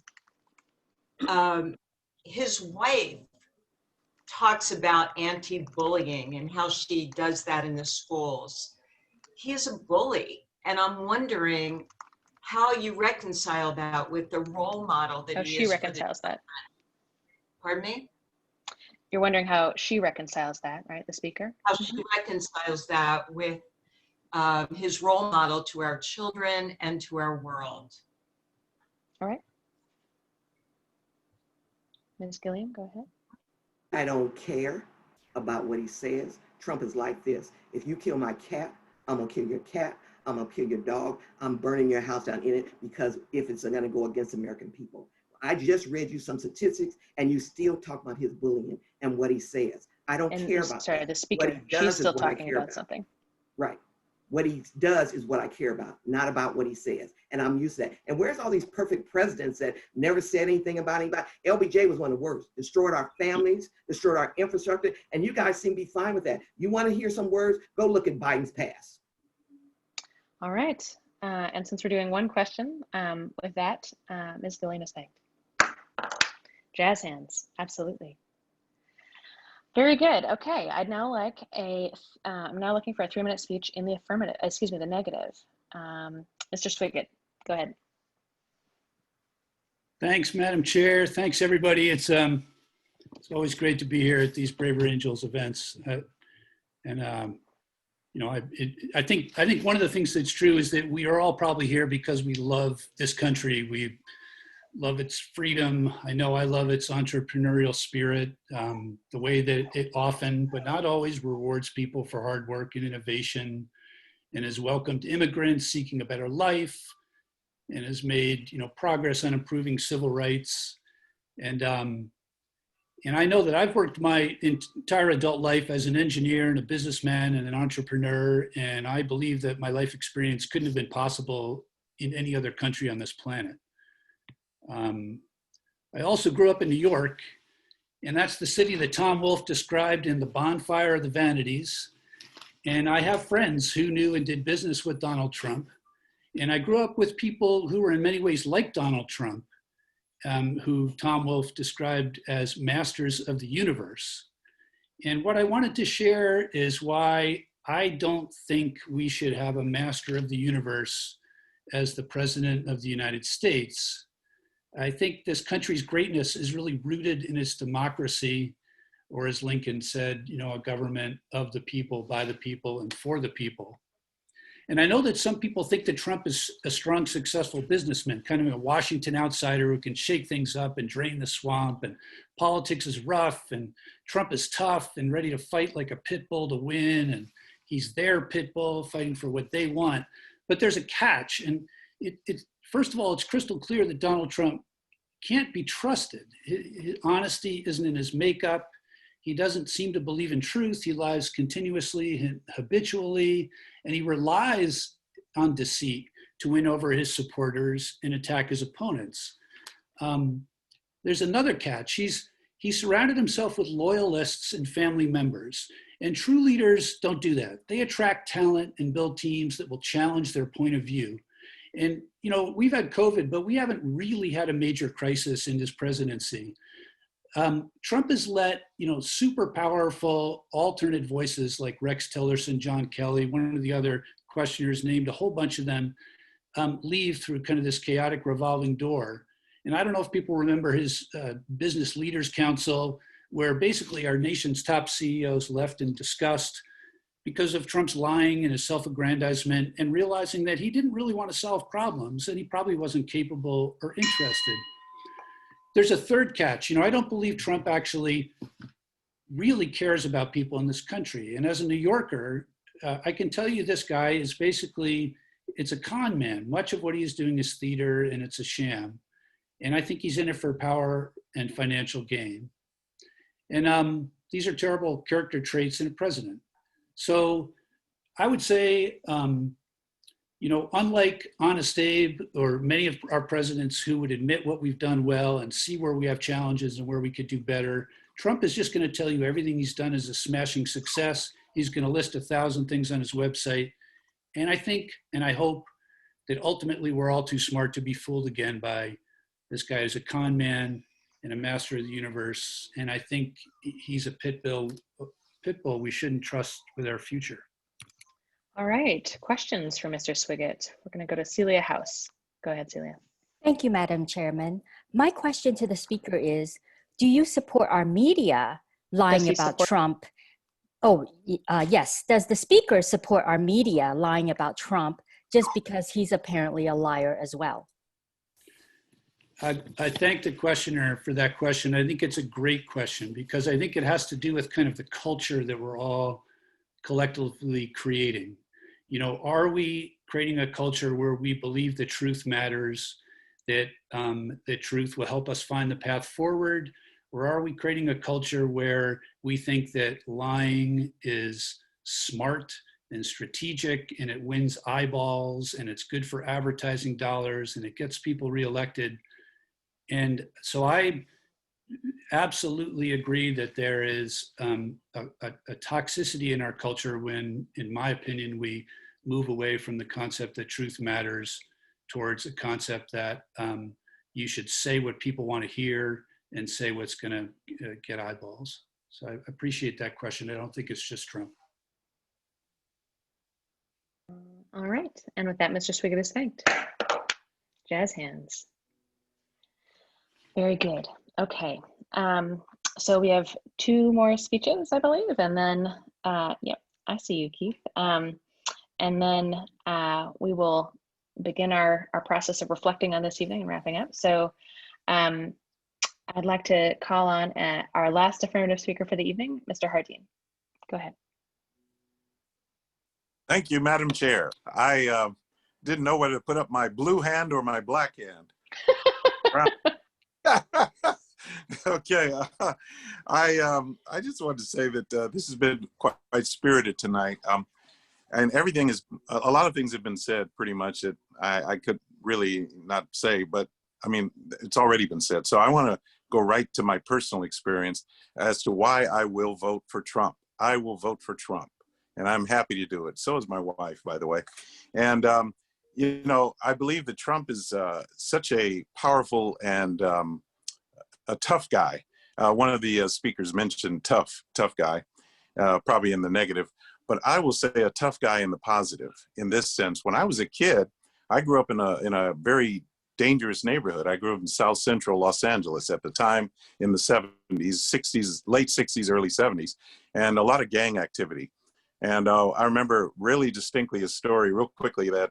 His wife talks about anti-bullying and how she does that in the schools. He is a bully, and I'm wondering how you reconcile that with the role model that he is. She reconciles that. Pardon me? You're wondering how she reconciles that, right? The speaker? How she reconciles that with his role model to our children and to our world. All right. Ms. Gilliam, go ahead. I don't care about what he says. Trump is like this. If you kill my cat, I'm gonna kill your cat. I'm gonna kill your dog. I'm burning your house down in it because if it's gonna go against American people. I just read you some statistics and you still talk about his bullying and what he says. I don't care about sorry, that. the speaker, What he she's does still is what I talking care about something. Right. What he does is what I care about, not about what he says. And I'm used to that. And where's all these perfect presidents that never said anything about anybody? LBJ was one of the worst, destroyed our families, destroyed our infrastructure. And you guys seem to be fine with that. You want to hear some words? Go look at Biden's past. All right. And since we're doing one question, with that, Ms. Gillian is thanked. Jazz hands, absolutely. Very good. Okay, I'd now like I'm now looking for a 3-minute speech in the affirmative, excuse me, the negative. Mr. Swiggett, go ahead. Thanks, Madam Chair. Thanks, everybody. It's always great to be here at these Braver Angels events. You know, I think one of the things that's true is that we are all probably here because we love this country. We love its freedom. I know I love its entrepreneurial spirit, the way that it often, but not always, rewards people for hard work and innovation, and has welcomed immigrants seeking a better life, and has made, you know, progress on improving civil rights. And I know that I've worked my entire adult life as an engineer and a businessman and an entrepreneur, and I believe that my life experience couldn't have been possible in any other country on this planet. I also grew up in New York, and that's the city that Tom Wolfe described in The Bonfire of the Vanities. And I have friends who knew and did business with Donald Trump. And I grew up with people who were in many ways like Donald Trump, who Tom Wolfe described as masters of the universe. And what I wanted to share is why I don't think we should have a master of the universe as the president of the United States. I think this country's greatness is really rooted in its democracy, or as Lincoln said, you know, a government of the people, by the people, and for the people. And I know that some people think that Trump is a strong, successful businessman, kind of a Washington outsider who can shake things up and drain the swamp, and politics is rough, and Trump is tough and ready to fight like a pit bull to win, and he's their pit bull fighting for what they want. But there's a catch, and first of all, it's crystal clear that Donald Trump can't be trusted. His honesty isn't in his makeup. He doesn't seem to believe in truth. He lies continuously, habitually, and he relies on deceit to win over his supporters and attack his opponents. There's another catch. He surrounded himself with loyalists and family members. And true leaders don't do that. They attract talent and build teams that will challenge their point of view. And, you know, we've had COVID, but we haven't really had a major crisis in his presidency. Trump has let, you know, super powerful alternate voices like Rex Tillerson, John Kelly, one of the other questioners named a whole bunch of them, leave through kind of this chaotic revolving door. And I don't know if people remember his Business Leaders Council, where basically our nation's top CEOs left in disgust because of Trump's lying and his self-aggrandizement, and realizing that he didn't really want to solve problems and he probably wasn't capable or interested. There's a third catch. You know, I don't believe Trump actually really cares about people in this country. And as a New Yorker, I can tell you this guy is basically, it's a con man. Much of what he's doing is theater and it's a sham. And I think he's in it for power and financial gain. And these are terrible character traits in a president. So I would say, you know, unlike Honest Abe or many of our presidents who would admit what we've done well and see where we have challenges and where we could do better, Trump is just going to tell you everything he's done is a smashing success. He's going to list 1,000 things on his website. And I think, and I hope that ultimately we're all too smart to be fooled again by this guy who's a con man and a master of the universe. And I think he's a pit bull we shouldn't trust with our future. All right, questions for Mr. Swiggett. We're going to go to Celia House. Go ahead, Celia. Thank you, Madam Chairman. My question to the speaker is, do you support our media lying he about support- Trump? Oh, yes. Does the speaker support our media lying about Trump just because he's apparently a liar as well? I thank the questioner for that question. I think it's a great question because I think it has to do with kind of the culture that we're all collectively creating. You know, are we creating a culture where we believe the truth matters, that the truth will help us find the path forward? Or are we creating a culture where we think that lying is smart and strategic and it wins eyeballs and it's good for advertising dollars and it gets people reelected? And so I absolutely agree that there is a toxicity in our culture when, in my opinion, we move away from the concept that truth matters towards a concept that you should say what people want to hear and say what's going to get eyeballs. So I appreciate that question. I don't think it's just Trump. All right. And with that, Mr. Swigert is thanked. Jazz hands. Very good. Okay. So we have 2 more speeches, I believe, and then, yep, I see you, Keith. And then we will begin our process of reflecting on this evening and wrapping up. So I'd like to call on our last affirmative speaker for the evening, Mr. Hardeen. Go ahead. Thank you, Madam Chair. I didn't know whether to put up my blue hand or my black hand. Okay, I just wanted to say that this has been quite spirited tonight, and everything is, a lot of things have been said pretty much that I could really not say, but I mean, it's already been said. So I want to go right to my personal experience as to why I will vote for Trump. I will vote for Trump, and I'm happy to do it. So is my wife, by the way. And, you know, I believe that Trump is such a powerful and a tough guy. One of the speakers mentioned tough guy, probably in the negative, but I will say a tough guy in the positive in this sense. When I was a kid, I grew up in a very dangerous neighborhood. I grew up in South Central Los Angeles at the time in the 70s, 60s, late 60s, early 70s, and a lot of gang activity. And I remember really distinctly a story real quickly that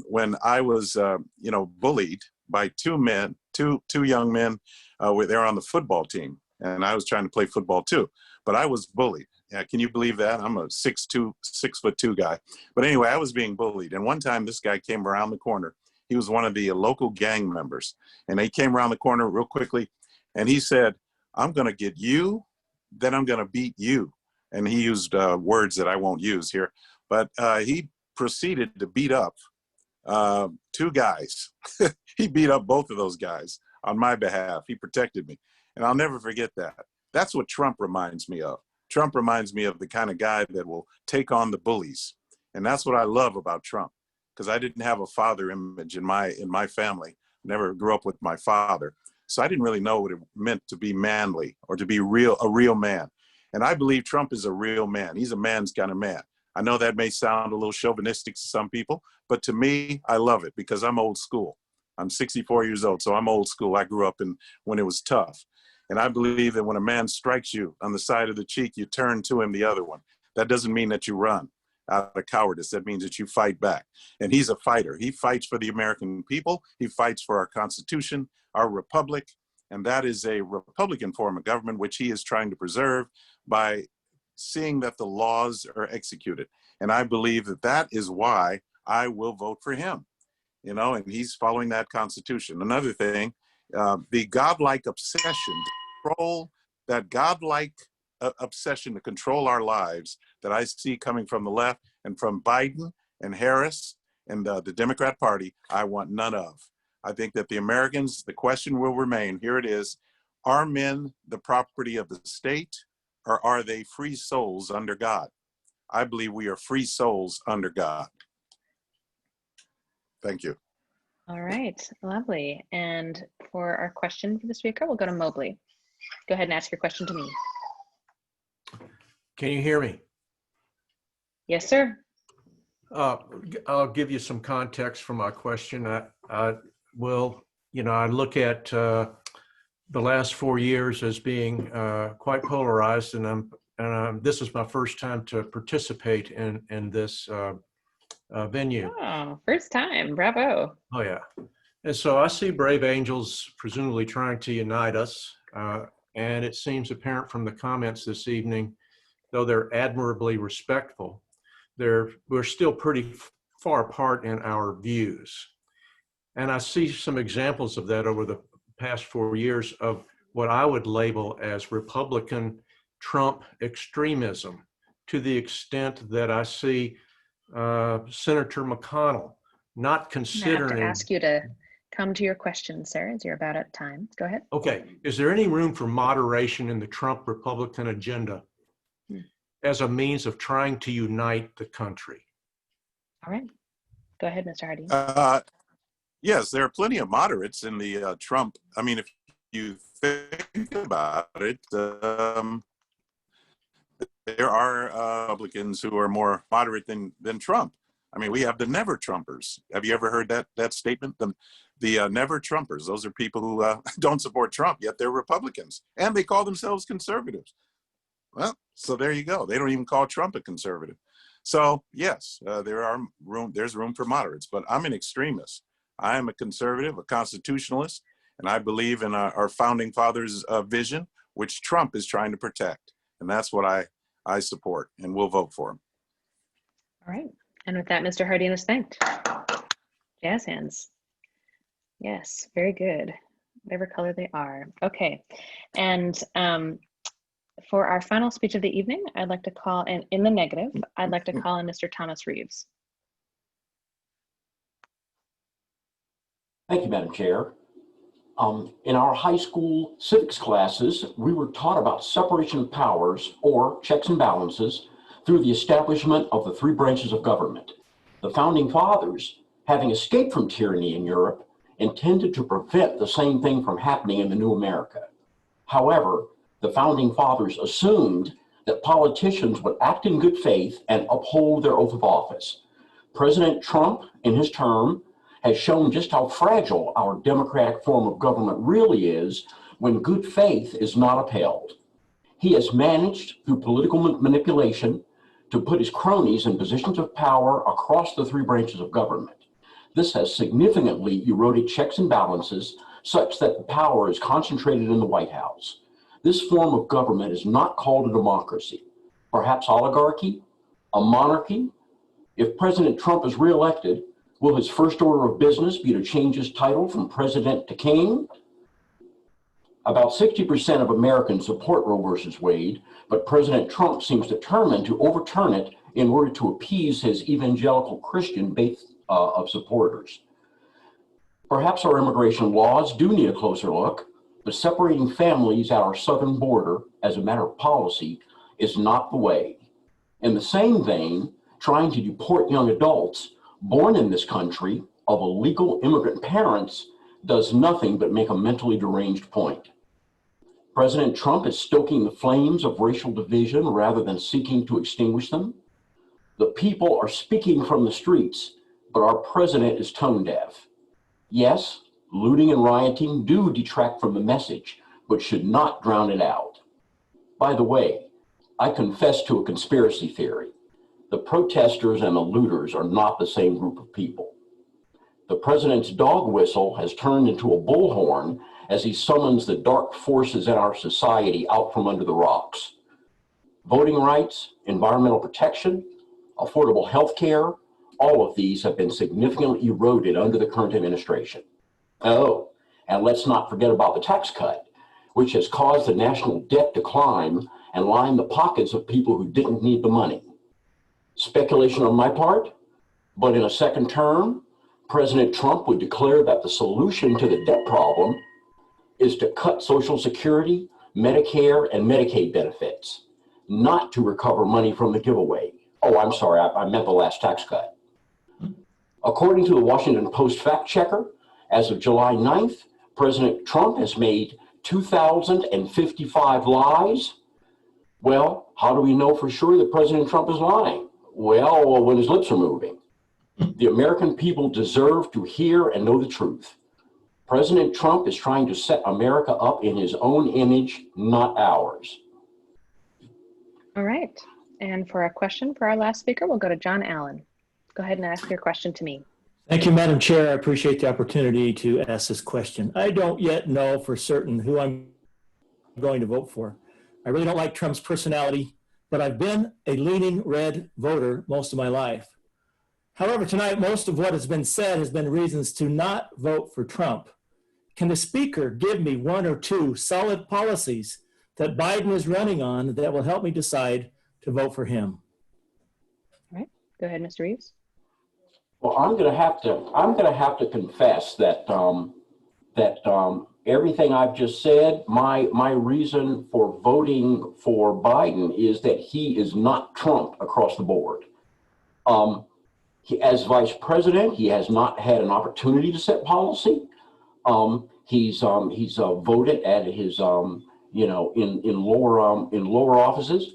when I was, you know, bullied by 2 men, two young men, they were on the football team, and I was trying to play football too, but I was bullied. Yeah, can you believe that? I'm a 6'2" guy. But anyway, I was being bullied. And one time this guy came around the corner. He was one of the local gang members. And he came around the corner real quickly, and he said, "I'm going to get you, then I'm going to beat you." And he used words that I won't use here. But he proceeded to beat up 2 guys. He beat up both of those guys on my behalf. He protected me. And I'll never forget that. That's what Trump reminds me of. Trump reminds me of the kind of guy that will take on the bullies. And that's what I love about Trump, because I didn't have a father image in my family. Never grew up with my father. So I didn't really know what it meant to be manly or to be a real man. And I believe Trump is a real man. He's a man's kind of man. I know that may sound a little chauvinistic to some people, but to me, I love it because I'm old school. I'm 64 years old, so I'm old school. I grew up when it was tough. And I believe that when a man strikes you on the side of the cheek, you turn to him the other one. That doesn't mean that you run out of cowardice. That means that you fight back. And he's a fighter. He fights for the American people. He fights for our Constitution, our republic. And that is a Republican form of government, which he is trying to preserve by seeing that the laws are executed. And I believe that that is why I will vote for him. You know, and he's following that Constitution. Another thing, the godlike obsession to control, that godlike obsession to control our lives that I see coming from the left and from Biden and Harris and the Democrat Party, I want none of. I think that the Americans, the question will remain, here it is, are men the property of the state, or are they free souls under God? I believe we are free souls under God. Thank you. All right, lovely. And for our question for the speaker, we'll go to Mobley. Go ahead and ask your question to me. Can you hear me? Yes, sir. I'll give you some context for my question. I look at the last 4 years as being quite polarized, and this is my first time to participate in this venue. Oh, first time. Bravo. Oh yeah. And so I see brave angels presumably trying to unite us. And it seems apparent from the comments this evening, though they're admirably respectful, we're still pretty far apart in our views. And I see some examples of that over the past 4 years of what I would label as Republican Trump extremism, to the extent that I see Senator McConnell not I have considering. to ask you to come to your question, sir, as you're about at time. Go ahead. Okay, is there any room for moderation in the Trump Republican agenda as a means of trying to unite the country? All right. Go ahead, Mr. Hardy. Yes, there are plenty of moderates in the Trump. I mean, if you think about it, there are Republicans who are more moderate than Trump. I mean, we have the never Trumpers. Have you ever heard that statement? The never Trumpers. Those are people who don't support Trump, yet they're Republicans, and they call themselves conservatives. Well, so there you go. They don't even call Trump a conservative. So yes, there's room for moderates, but I'm an extremist. I am a conservative, a constitutionalist, and I believe in our founding fathers' vision, which Trump is trying to protect. And that's what I support and will vote for him. All right. And with that, Mr. Hardy is thanked. Jazz hands. Yes, very good. Whatever color they are. Okay. And for our final speech of the evening, I'd like to call in the negative, I'd like to call in Mr. Thomas Reeves. Thank you, Madam Chair. In our high school civics classes, we were taught about separation of powers, or checks and balances, through the establishment of the three branches of government. The Founding Fathers, having escaped from tyranny in Europe, intended to prevent the same thing from happening in the new America. However, the Founding Fathers assumed that politicians would act in good faith and uphold their oath of office. President Trump, in his term, has shown just how fragile our democratic form of government really is when good faith is not upheld. He has managed, through political manipulation, to put his cronies in positions of power across the three branches of government. This has significantly eroded checks and balances such that the power is concentrated in the White House. This form of government is not called a democracy, perhaps oligarchy, a monarchy. If President Trump is reelected, will his first order of business be to change his title from president to king? About 60% of Americans support Roe versus Wade, but President Trump seems determined to overturn it in order to appease his evangelical Christian base of supporters. Perhaps our immigration laws do need a closer look, but separating families at our southern border as a matter of policy is not the way. In the same vein, trying to deport young adults born in this country of illegal immigrant parents does nothing but make a mentally deranged point. President Trump is stoking the flames of racial division rather than seeking to extinguish them. The people are speaking from the streets, but our president is tone deaf. Yes, looting and rioting do detract from the message, but should not drown it out. By the way, I confess to a conspiracy theory. The protesters and the looters are not the same group of people. The president's dog whistle has turned into a bullhorn as he summons the dark forces in our society out from under the rocks. Voting rights, environmental protection, affordable health care, all of these have been significantly eroded under the current administration. Oh, and let's not forget about the tax cut, which has caused the national debt to climb and line the pockets of people who didn't need the money. Speculation on my part, but in a second term, President Trump would declare that the solution to the debt problem is to cut Social Security, Medicare, and Medicaid benefits, not to recover money from the giveaway. Oh, I'm sorry, I meant the last tax cut. According to the Washington Post fact checker, as of July 9th, President Trump has made 2,055 lies. Well, how do we know for sure that President Trump is lying? Well, when his lips are moving. The American people deserve to hear and know the truth. President Trump is trying to set America up in his own image, not ours. All right. And for a question for our last speaker, we'll go to John Allen. Go ahead and ask your question to me. Thank you, Madam Chair. I appreciate the opportunity to ask this question. I don't yet know for certain who I'm going to vote for. I really don't like Trump's personality, but I've been a leaning red voter most of my life. However, tonight, most of what has been said has been reasons to not vote for Trump. Can the speaker give me one or two solid policies that Biden is running on that will help me decide to vote for him? All right. Go ahead, Mr. Reeves. Well, I'm going to have to confess that everything I've just said, my reason for voting for Biden is that he is not Trump across the board. As vice president, he has not had an opportunity to set policy. He's voted at his in lower offices,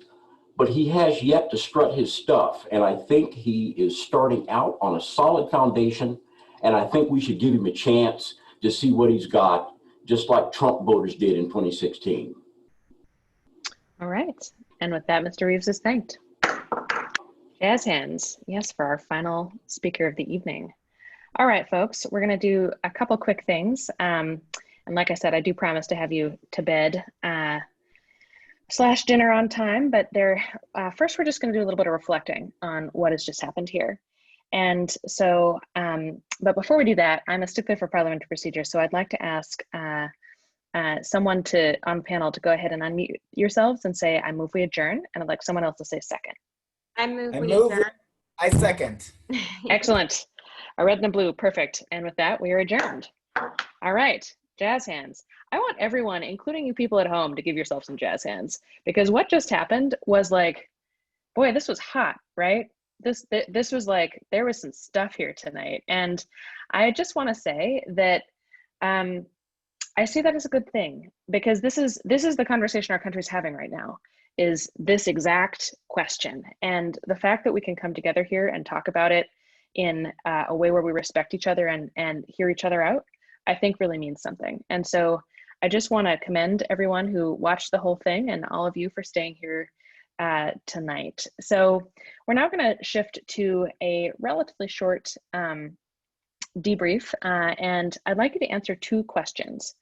but he has yet to strut his stuff. And I think he is starting out on a solid foundation. And I think we should give him a chance to see what he's got, just like Trump voters did in 2016. All right. And with that, Mr. Reeves is thanked. Jazz hands, yes, for our final speaker of the evening. All right, folks, we're going to do a couple quick things. And like I said, I do promise to have you to bed / dinner on time, but first we're just going to do a little bit of reflecting on what has just happened here. And so, but before we do that, I'm a stickler for Parliamentary Procedures, so I'd like to ask someone on the panel to go ahead and unmute yourselves and say, I move we adjourn, and I'd like someone else to say second. I move we adjourn. I second. Excellent. A red and a blue, perfect. And with that, we are adjourned. All right, jazz hands. I want everyone, including you people at home, to give yourself some jazz hands, because what just happened was like, boy, this was hot, right? This was like, there was some stuff here tonight. And I just want to say that I see that as a good thing, because this is the conversation our country's having right now, is this exact question. And the fact that we can come together here and talk about it in a way where we respect each other and hear each other out, I think really means something. And so I just want to commend everyone who watched the whole thing and all of you for staying here tonight. So we're now going to shift to a relatively short debrief, and I'd like you to answer two questions,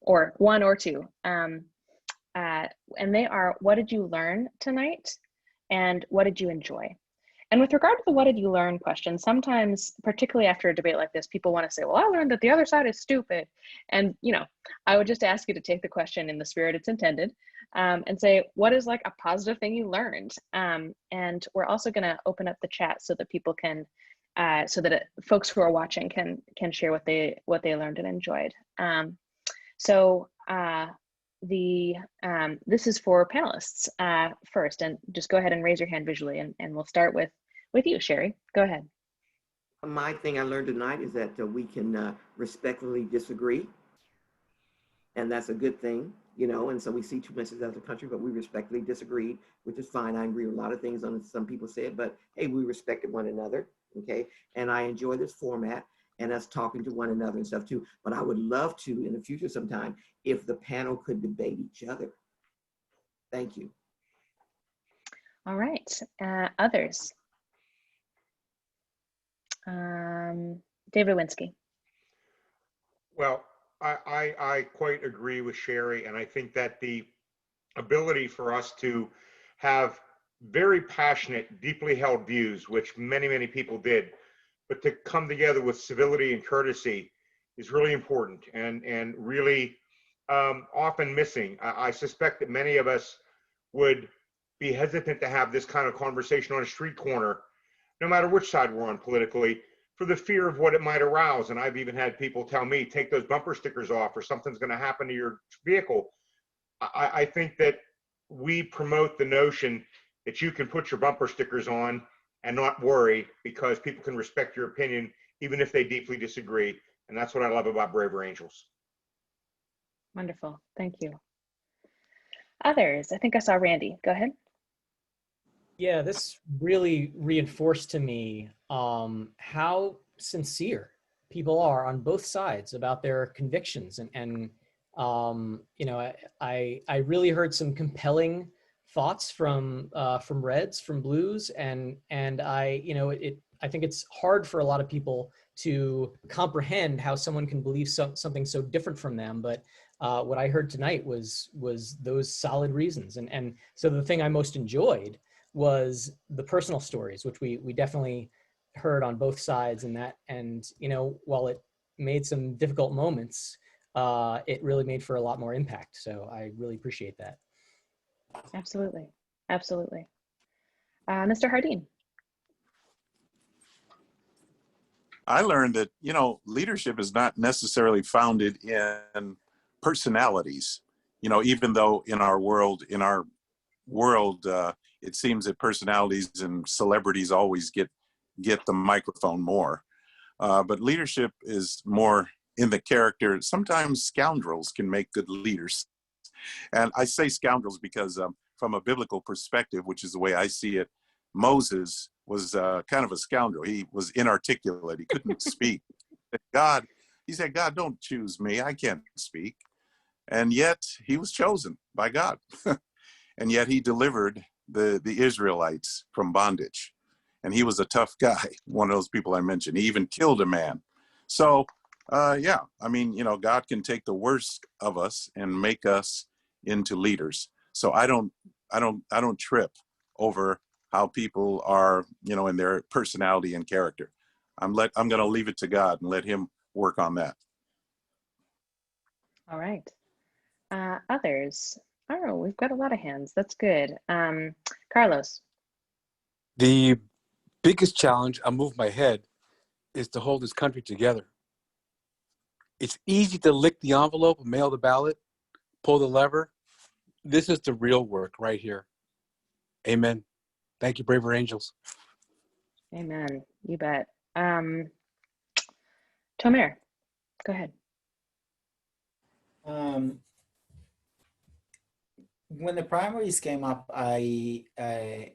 or one or two. And they are, what did you learn tonight? And what did you enjoy? And with regard to the what did you learn question, sometimes, particularly after a debate like this, people want to say, well, I learned that the other side is stupid. And, I would just ask you to take the question in the spirit it's intended, and say, what is like a positive thing you learned? And we're also going to open up the chat so that people can, folks who are watching can share what they learned and enjoyed. This is for panelists first, and just go ahead and raise your hand visually, and we'll start with you, Sherry. Go ahead. My thing I learned tonight is that we can respectfully disagree, and that's a good thing, and so we see two messages as a country, but we respectfully disagreed, which is fine. I agree with a lot of things on some people said, but hey, we respected one another, okay? And I enjoy this format and us talking to one another and stuff too, but I would love to, in the future sometime, if the panel could debate each other. Thank you. All right, others. David Winsky. Well, I quite agree with Sherry, and I think that the ability for us to have very passionate, deeply held views, which many, many people did, but to come together with civility and courtesy is really important and really often missing. I suspect that many of us would be hesitant to have this kind of conversation on a street corner, no matter which side we're on politically, for the fear of what it might arouse. And I've even had people tell me, take those bumper stickers off or something's going to happen to your vehicle. I think that we promote the notion that you can put your bumper stickers on and not worry, because people can respect your opinion even if they deeply disagree. And that's what I love about Braver Angels. Wonderful, thank you. Others, I think I saw Randy, go ahead. Yeah, this really reinforced to me how sincere people are on both sides about their convictions. And you know, I really heard some compelling thoughts from Reds, from Blues, and you know, I think it's hard for a lot of people to comprehend how someone can believe something so different from them. But what I heard tonight was those solid reasons. And so the thing I most enjoyed was the personal stories, which we definitely heard on both sides. And you know, while it made some difficult moments, it really made for a lot more impact. So I really appreciate that. Absolutely. Absolutely. Mr. Hardeen. I learned that, you know, leadership is not necessarily founded in personalities. You know, even though in our world, it seems that personalities and celebrities always get the microphone more. But leadership is more in the character. Sometimes scoundrels can make good leaders. And I say scoundrels because from a biblical perspective, which is the way I see it, Moses was kind of a scoundrel. He was inarticulate. He couldn't speak. He said, God, don't choose me. I can't speak. And yet he was chosen by God. And yet he delivered the Israelites from bondage. And he was a tough guy, one of those people I mentioned. He even killed a man. So, yeah, I mean, you know, God can take the worst of us and make us into leaders. So I don't trip over how people are, you know, in their personality and character. I'm going to leave it to God and let him work on that. All right. Others. Oh, we've got a lot of hands. That's good. Carlos. The biggest challenge, I'll move my head, is to hold this country together. It's easy to lick the envelope, mail the ballot, pull the lever. This is the real work right here. Amen. Thank you, braver angels. Amen. You bet. Tomer, go ahead. When the primaries came up, I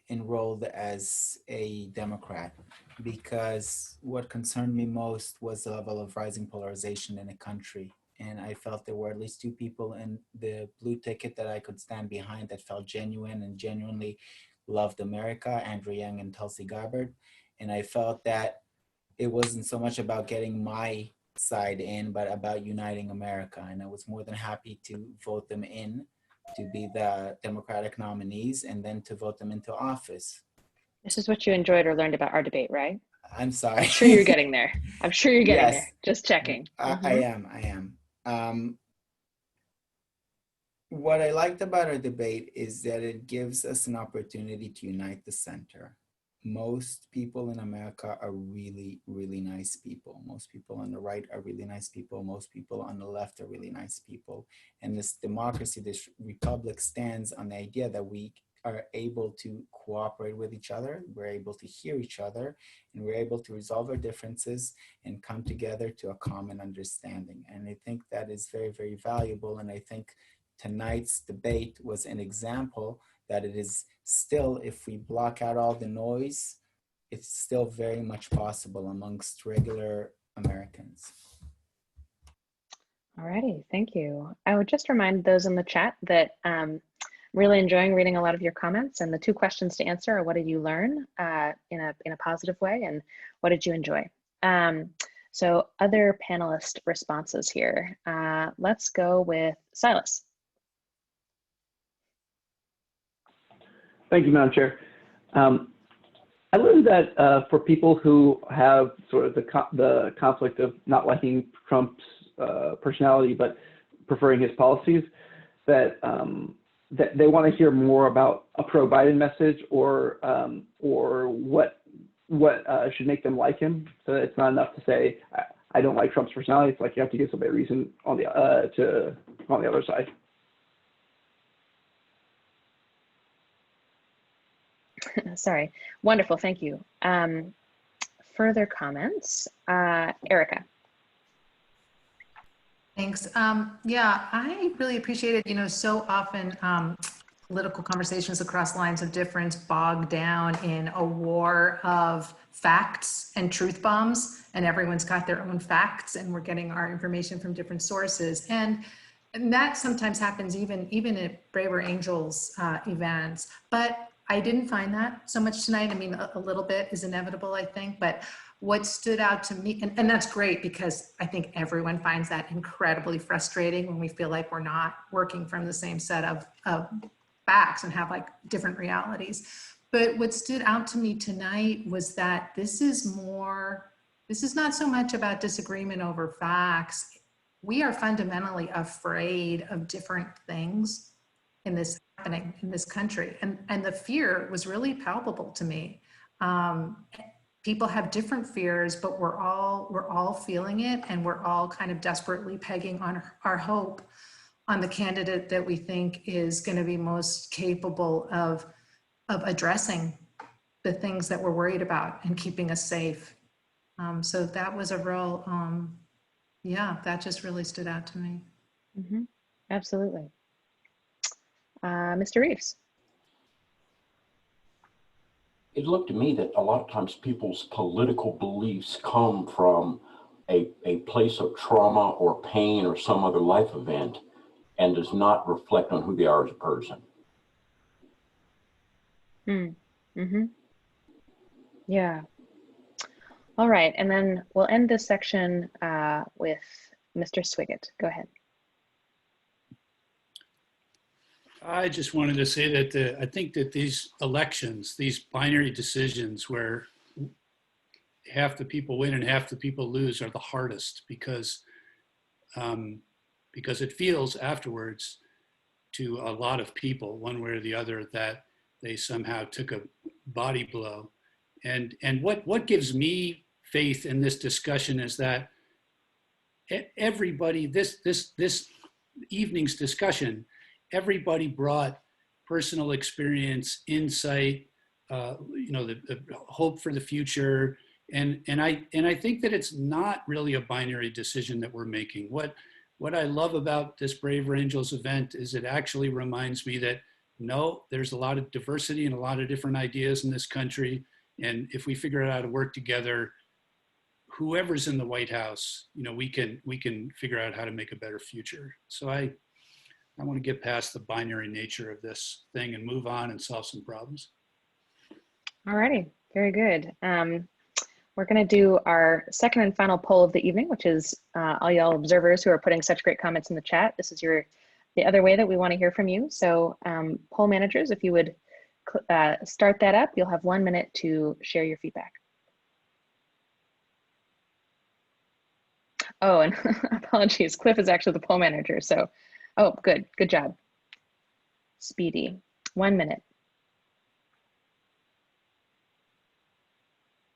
enrolled as a Democrat because what concerned me most was the level of rising polarization in the country. And I felt there were at least two people in the blue ticket that I could stand behind that felt genuine and genuinely loved America, Andrew Yang and Tulsi Gabbard. And I felt that it wasn't so much about getting my side in, but about uniting America. And I was more than happy to vote them in to be the Democratic nominees and then to vote them into office. This is what you enjoyed or learned about our debate, right? I'm sorry. I'm sure you're getting there. I'm sure you're getting Yes, there. Just checking. I am. What I liked about our debate is that it gives us an opportunity to unite the center. Most people in America are really, really nice people. Most people on the right are really nice people. Most people on the left are really nice people. And this democracy, this republic stands on the idea that we are able to cooperate with each other, we're able to hear each other, and we're able to resolve our differences and come together to a common understanding. And I think that is very, very valuable. And I think tonight's debate was an example that it is still, if we block out all the noise, it's still very much possible amongst regular Americans. Alrighty, thank you. I would just remind those in the chat that I'm really enjoying reading a lot of your comments, and the two questions to answer are: what did you learn in a positive way, and what did you enjoy? So other panelist responses here. Let's go with Silas. Thank you, Madam Chair. I learned that for people who have sort of the conflict of not liking Trump's personality but preferring his policies, that that they want to hear more about a pro-Biden message or what should make them like him. So it's not enough to say I don't like Trump's personality. It's like you have to give somebody a reason on the on the other side. Sorry. Wonderful. Thank you. Further comments? Erica. Thanks. Yeah, I really appreciate it. You know, so often political conversations across lines of difference bogged down in a war of facts and truth bombs, and everyone's got their own facts, and we're getting our information from different sources. And that sometimes happens even at Braver Angels events. But I didn't find that so much tonight. I mean, a little bit is inevitable, I think, but what stood out to me, and that's great because I think everyone finds that incredibly frustrating when we feel like we're not working from the same set of facts and have like different realities. But what stood out to me tonight was that this is not so much about disagreement over facts. We are fundamentally afraid of different things in this happening in this country. And the fear was really palpable to me. People have different fears, but we're all feeling it, and we're all kind of desperately pegging on our hope on the candidate that we think is going to be most capable of addressing the things that we're worried about and keeping us safe. So that was a real, that just really stood out to me. Mm-hmm. Absolutely. Mr. Reeves. It looked to me that a lot of times people's political beliefs come from a place of trauma or pain or some other life event and does not reflect on who they are as a person. Mm-hmm. Yeah. All right, and then we'll end this section with Mr. Swiggett. Go ahead. I just wanted to say that I think that these elections, these binary decisions where half the people win and half the people lose are the hardest because it feels afterwards to a lot of people, one way or the other, that they somehow took a body blow. And what gives me faith in this discussion is that everybody, this evening's discussion, everybody brought personal experience, insight, the hope for the future, and I think that it's not really a binary decision that we're making. What I love about this Braver Angels event is it actually reminds me that no, there's a lot of diversity and a lot of different ideas in this country, and if we figure out how to work together, whoever's in the White House, we can figure out how to make a better future. So I want to get past the binary nature of this thing and move on and solve some problems. All righty, very good. We're going to do our second and final poll of the evening, which is all y'all observers who are putting such great comments in the chat. This is the other way that we want to hear from you. So poll managers, if you would start that up, you'll have 1 minute to share your feedback. Oh, and apologies, Cliff is actually the poll manager. So, oh, good job. Speedy, 1 minute.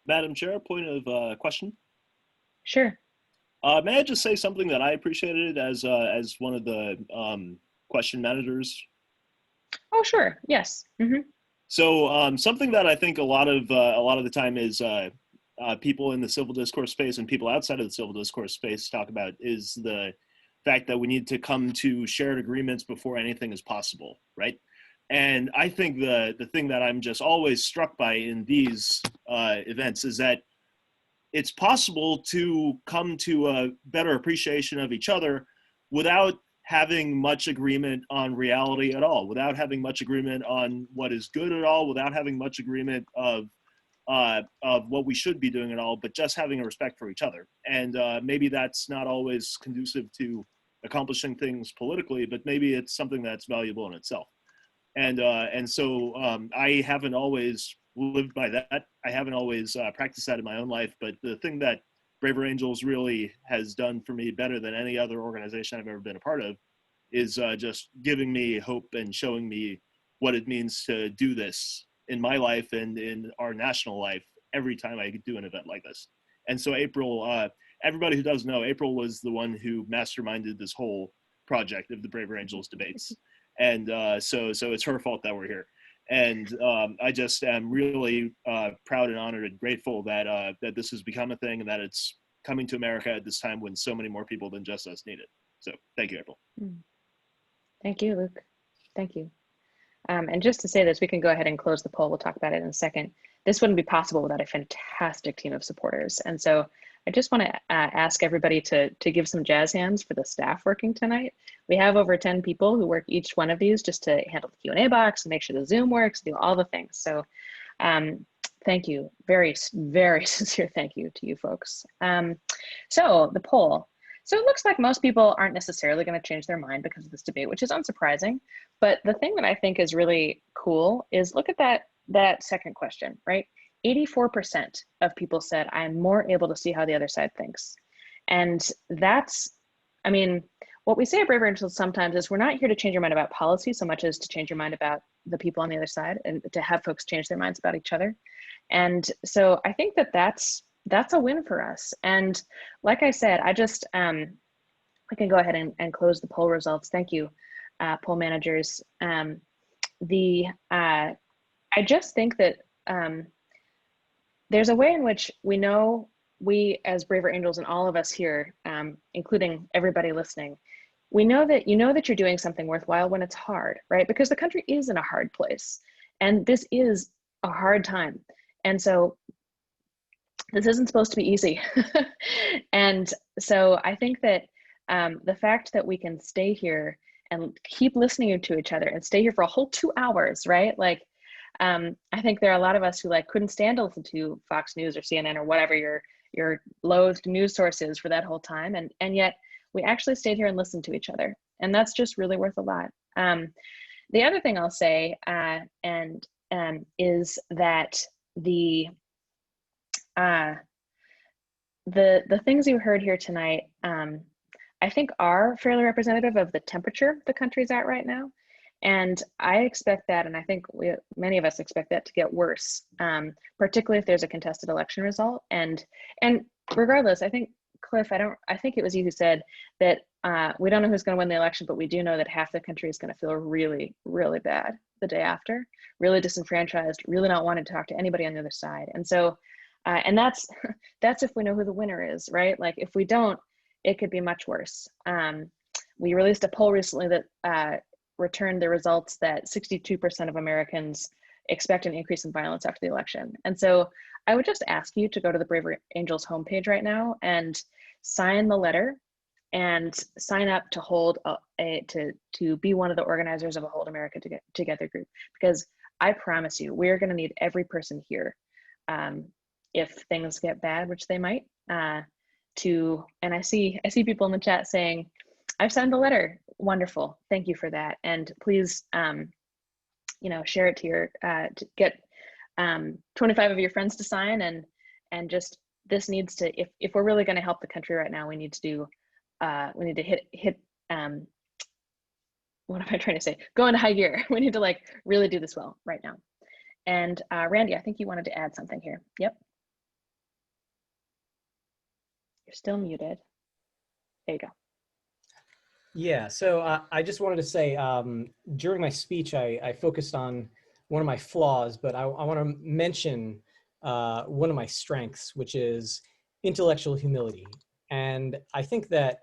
Madam Chair, point of question. Sure. May I just say something that I appreciated as one of the question managers? Oh, sure. Yes. Mm-hmm. So something that I think a lot of the time is people in the civil discourse space and people outside of the civil discourse space talk about is the fact that we need to come to shared agreements before anything is possible, right? And I think the thing that I'm just always struck by in these events is that it's possible to come to a better appreciation of each other without having much agreement on reality at all, without having much agreement on what is good at all, without having much agreement of what we should be doing at all, but just having a respect for each other. And maybe that's not always conducive to accomplishing things politically, but maybe it's something that's valuable in itself. And so I haven't always lived by that. I haven't always practiced that in my own life, but the thing that Braver Angels really has done for me better than any other organization I've ever been a part of is just giving me hope and showing me what it means to do this in my life and in our national life every time I do an event like this. And so April, everybody who doesn't know, April was the one who masterminded this whole project of the Braver Angels debates. And so it's her fault that we're here. And I just am really proud and honored and grateful that that this has become a thing and that it's coming to America at this time when so many more people than just us need it. So thank you, April. Thank you, Luke. Thank you. And just to say this, we can go ahead and close the poll. We'll talk about it in a second. This wouldn't be possible without a fantastic team of supporters. And so I just want to ask everybody to give some jazz hands for the staff working tonight. We have over 10 people who work each one of these just to handle the Q&A box and make sure the Zoom works, do all the things. So thank you. Very, very sincere thank you to you folks. So the poll. So it looks like most people aren't necessarily going to change their mind because of this debate, which is unsurprising. But the thing that I think is really cool is look at that second question, right? 84% of people said, I'm more able to see how the other side thinks. And that's, I mean, what we say at Braver Angels sometimes is we're not here to change your mind about policy so much as to change your mind about the people on the other side and to have folks change their minds about each other. And so I think that that's a win for us. And like I said, I just, we can go ahead and close the poll results. Thank you, poll managers. I just think that there's a way in which we know, we as Braver Angels and all of us here, including everybody listening, we know that you know that you're doing something worthwhile when it's hard, right? Because the country is in a hard place and this is a hard time. And so this isn't supposed to be easy. And so I think that the fact that we can stay here and keep listening to each other and stay here for a whole 2 hours, right? Like, I think there are a lot of us who like couldn't stand to listen to Fox News or CNN or whatever your loathed news source is for that whole time. And yet we actually stayed here and listened to each other. And that's just really worth a lot. The other thing I'll say, is that the things you heard here tonight, I think are fairly representative of the temperature the country's at right now. And I expect that, and I think many of us expect that to get worse, particularly if there's a contested election result. And regardless, I think, Cliff, I think it was you who said that we don't know who's going to win the election, but we do know that half the country is going to feel really, really bad the day after, really disenfranchised, really not wanting to talk to anybody on the other side. And so, and that's if we know who the winner is, right? Like if we don't, it could be much worse. We released a poll recently that returned the results that 62% of Americans expect an increase in violence after the election. And so I would just ask you to go to the Braver Angels homepage right now and sign the letter and sign up to hold to be one of the organizers of a Hold America Together group, because I promise you, we're going to need every person here if things get bad, which they might, and I see people in the chat saying, I've signed the letter. Wonderful. Thank you for that. And please, share it to to get 25 of your friends to sign, and just, this needs to, if we're really going to help the country right now, we need to do, we need to hit what am I trying to say? Go into high gear. We need to like really do this well right now. And Randy, I think you wanted to add something here. Yep. You're still muted. There you go. Yeah, so I just wanted to say, during my speech, I focused on one of my flaws, but I want to mention one of my strengths, which is intellectual humility. And I think that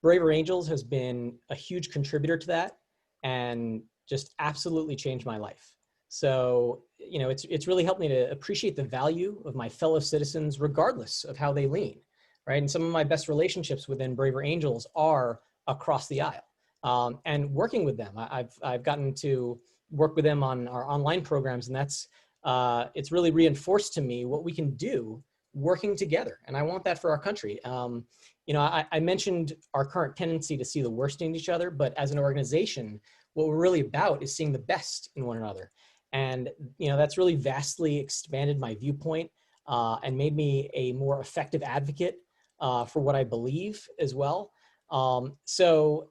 Braver Angels has been a huge contributor to that and just absolutely changed my life. So, it's really helped me to appreciate the value of my fellow citizens, regardless of how they lean, right? And some of my best relationships within Braver Angels are across the aisle, and working with them. I've gotten to work with them on our online programs, and that's it's really reinforced to me what we can do working together. And I want that for our country. I mentioned our current tendency to see the worst in each other, but as an organization, what we're really about is seeing the best in one another. And that's really vastly expanded my viewpoint and made me a more effective advocate for what I believe as well. So,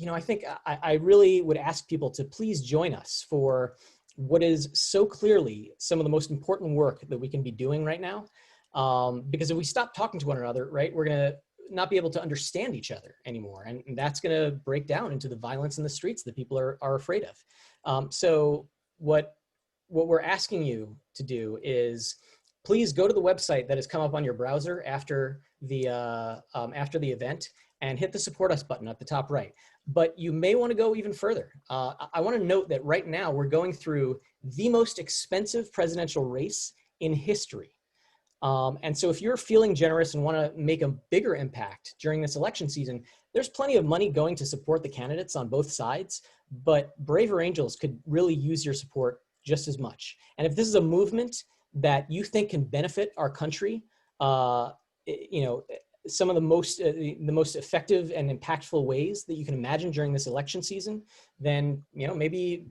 I think I really would ask people to please join us for what is so clearly some of the most important work that we can be doing right now. Because if we stop talking to one another, right, we're going to not be able to understand each other anymore. And that's going to break down into the violence in the streets that people are afraid of. So what we're asking you to do is please go to the website that has come up on your browser after the event and hit the support us button at the top right. But you may want to go even further. I want to note that right now we're going through the most expensive presidential race in history. And so if you're feeling generous and want to make a bigger impact during this election season, there's plenty of money going to support the candidates on both sides, but Braver Angels could really use your support just as much. And if this is a movement that you think can benefit our country, you know, some of the most effective and impactful ways that you can imagine during this election season, then, you know, maybe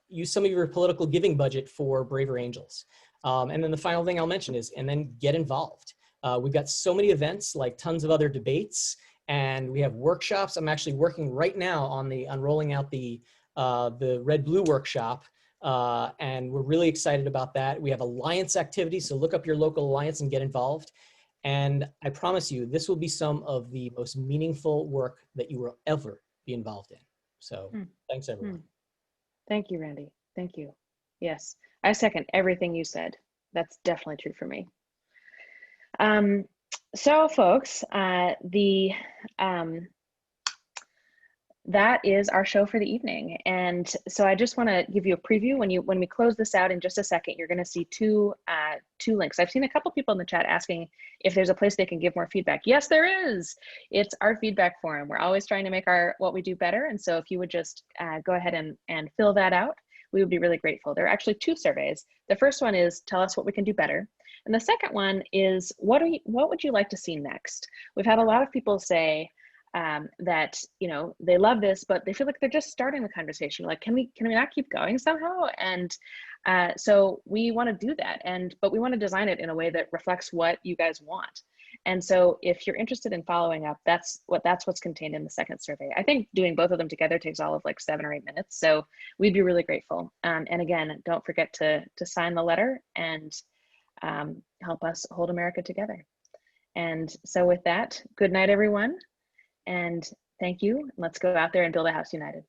use some of your political giving budget for Braver Angels. And then the final thing I'll mention is, and then get involved. We've got so many events, like tons of other debates, and we have workshops. I'm actually working right now on rolling out the Red Blue workshop, and we're really excited about that. We have alliance activities, so look up your local alliance and get involved. And I promise you, this will be some of the most meaningful work that you will ever be involved in. So thanks, everyone. Thank you, Randy. Thank you. Yes, I second everything you said. That's definitely true for me. So folks, that is our show for the evening. And so I just want to give you a preview. When we close this out in just a second, you're going to see two links. I've seen a couple people in the chat asking if there's a place they can give more feedback. Yes, there is. It's our feedback forum. We're always trying to make what we do better. And so if you would just go ahead and fill that out, we would be really grateful. There are actually two surveys. The first one is tell us what we can do better. And the second one is what would you like to see next? We've had a lot of people say that, you know, they love this, but they feel like they're just starting the conversation. Like, can we not keep going somehow? And so we want to do that, but we want to design it in a way that reflects what you guys want. And so if you're interested in following up, that's what's contained in the second survey. I think doing both of them together takes all of like 7 or 8 minutes. So we'd be really grateful. And again, don't forget to sign the letter and help us hold America together. And so with that, good night, everyone. And thank you. Let's go out there and build a house united.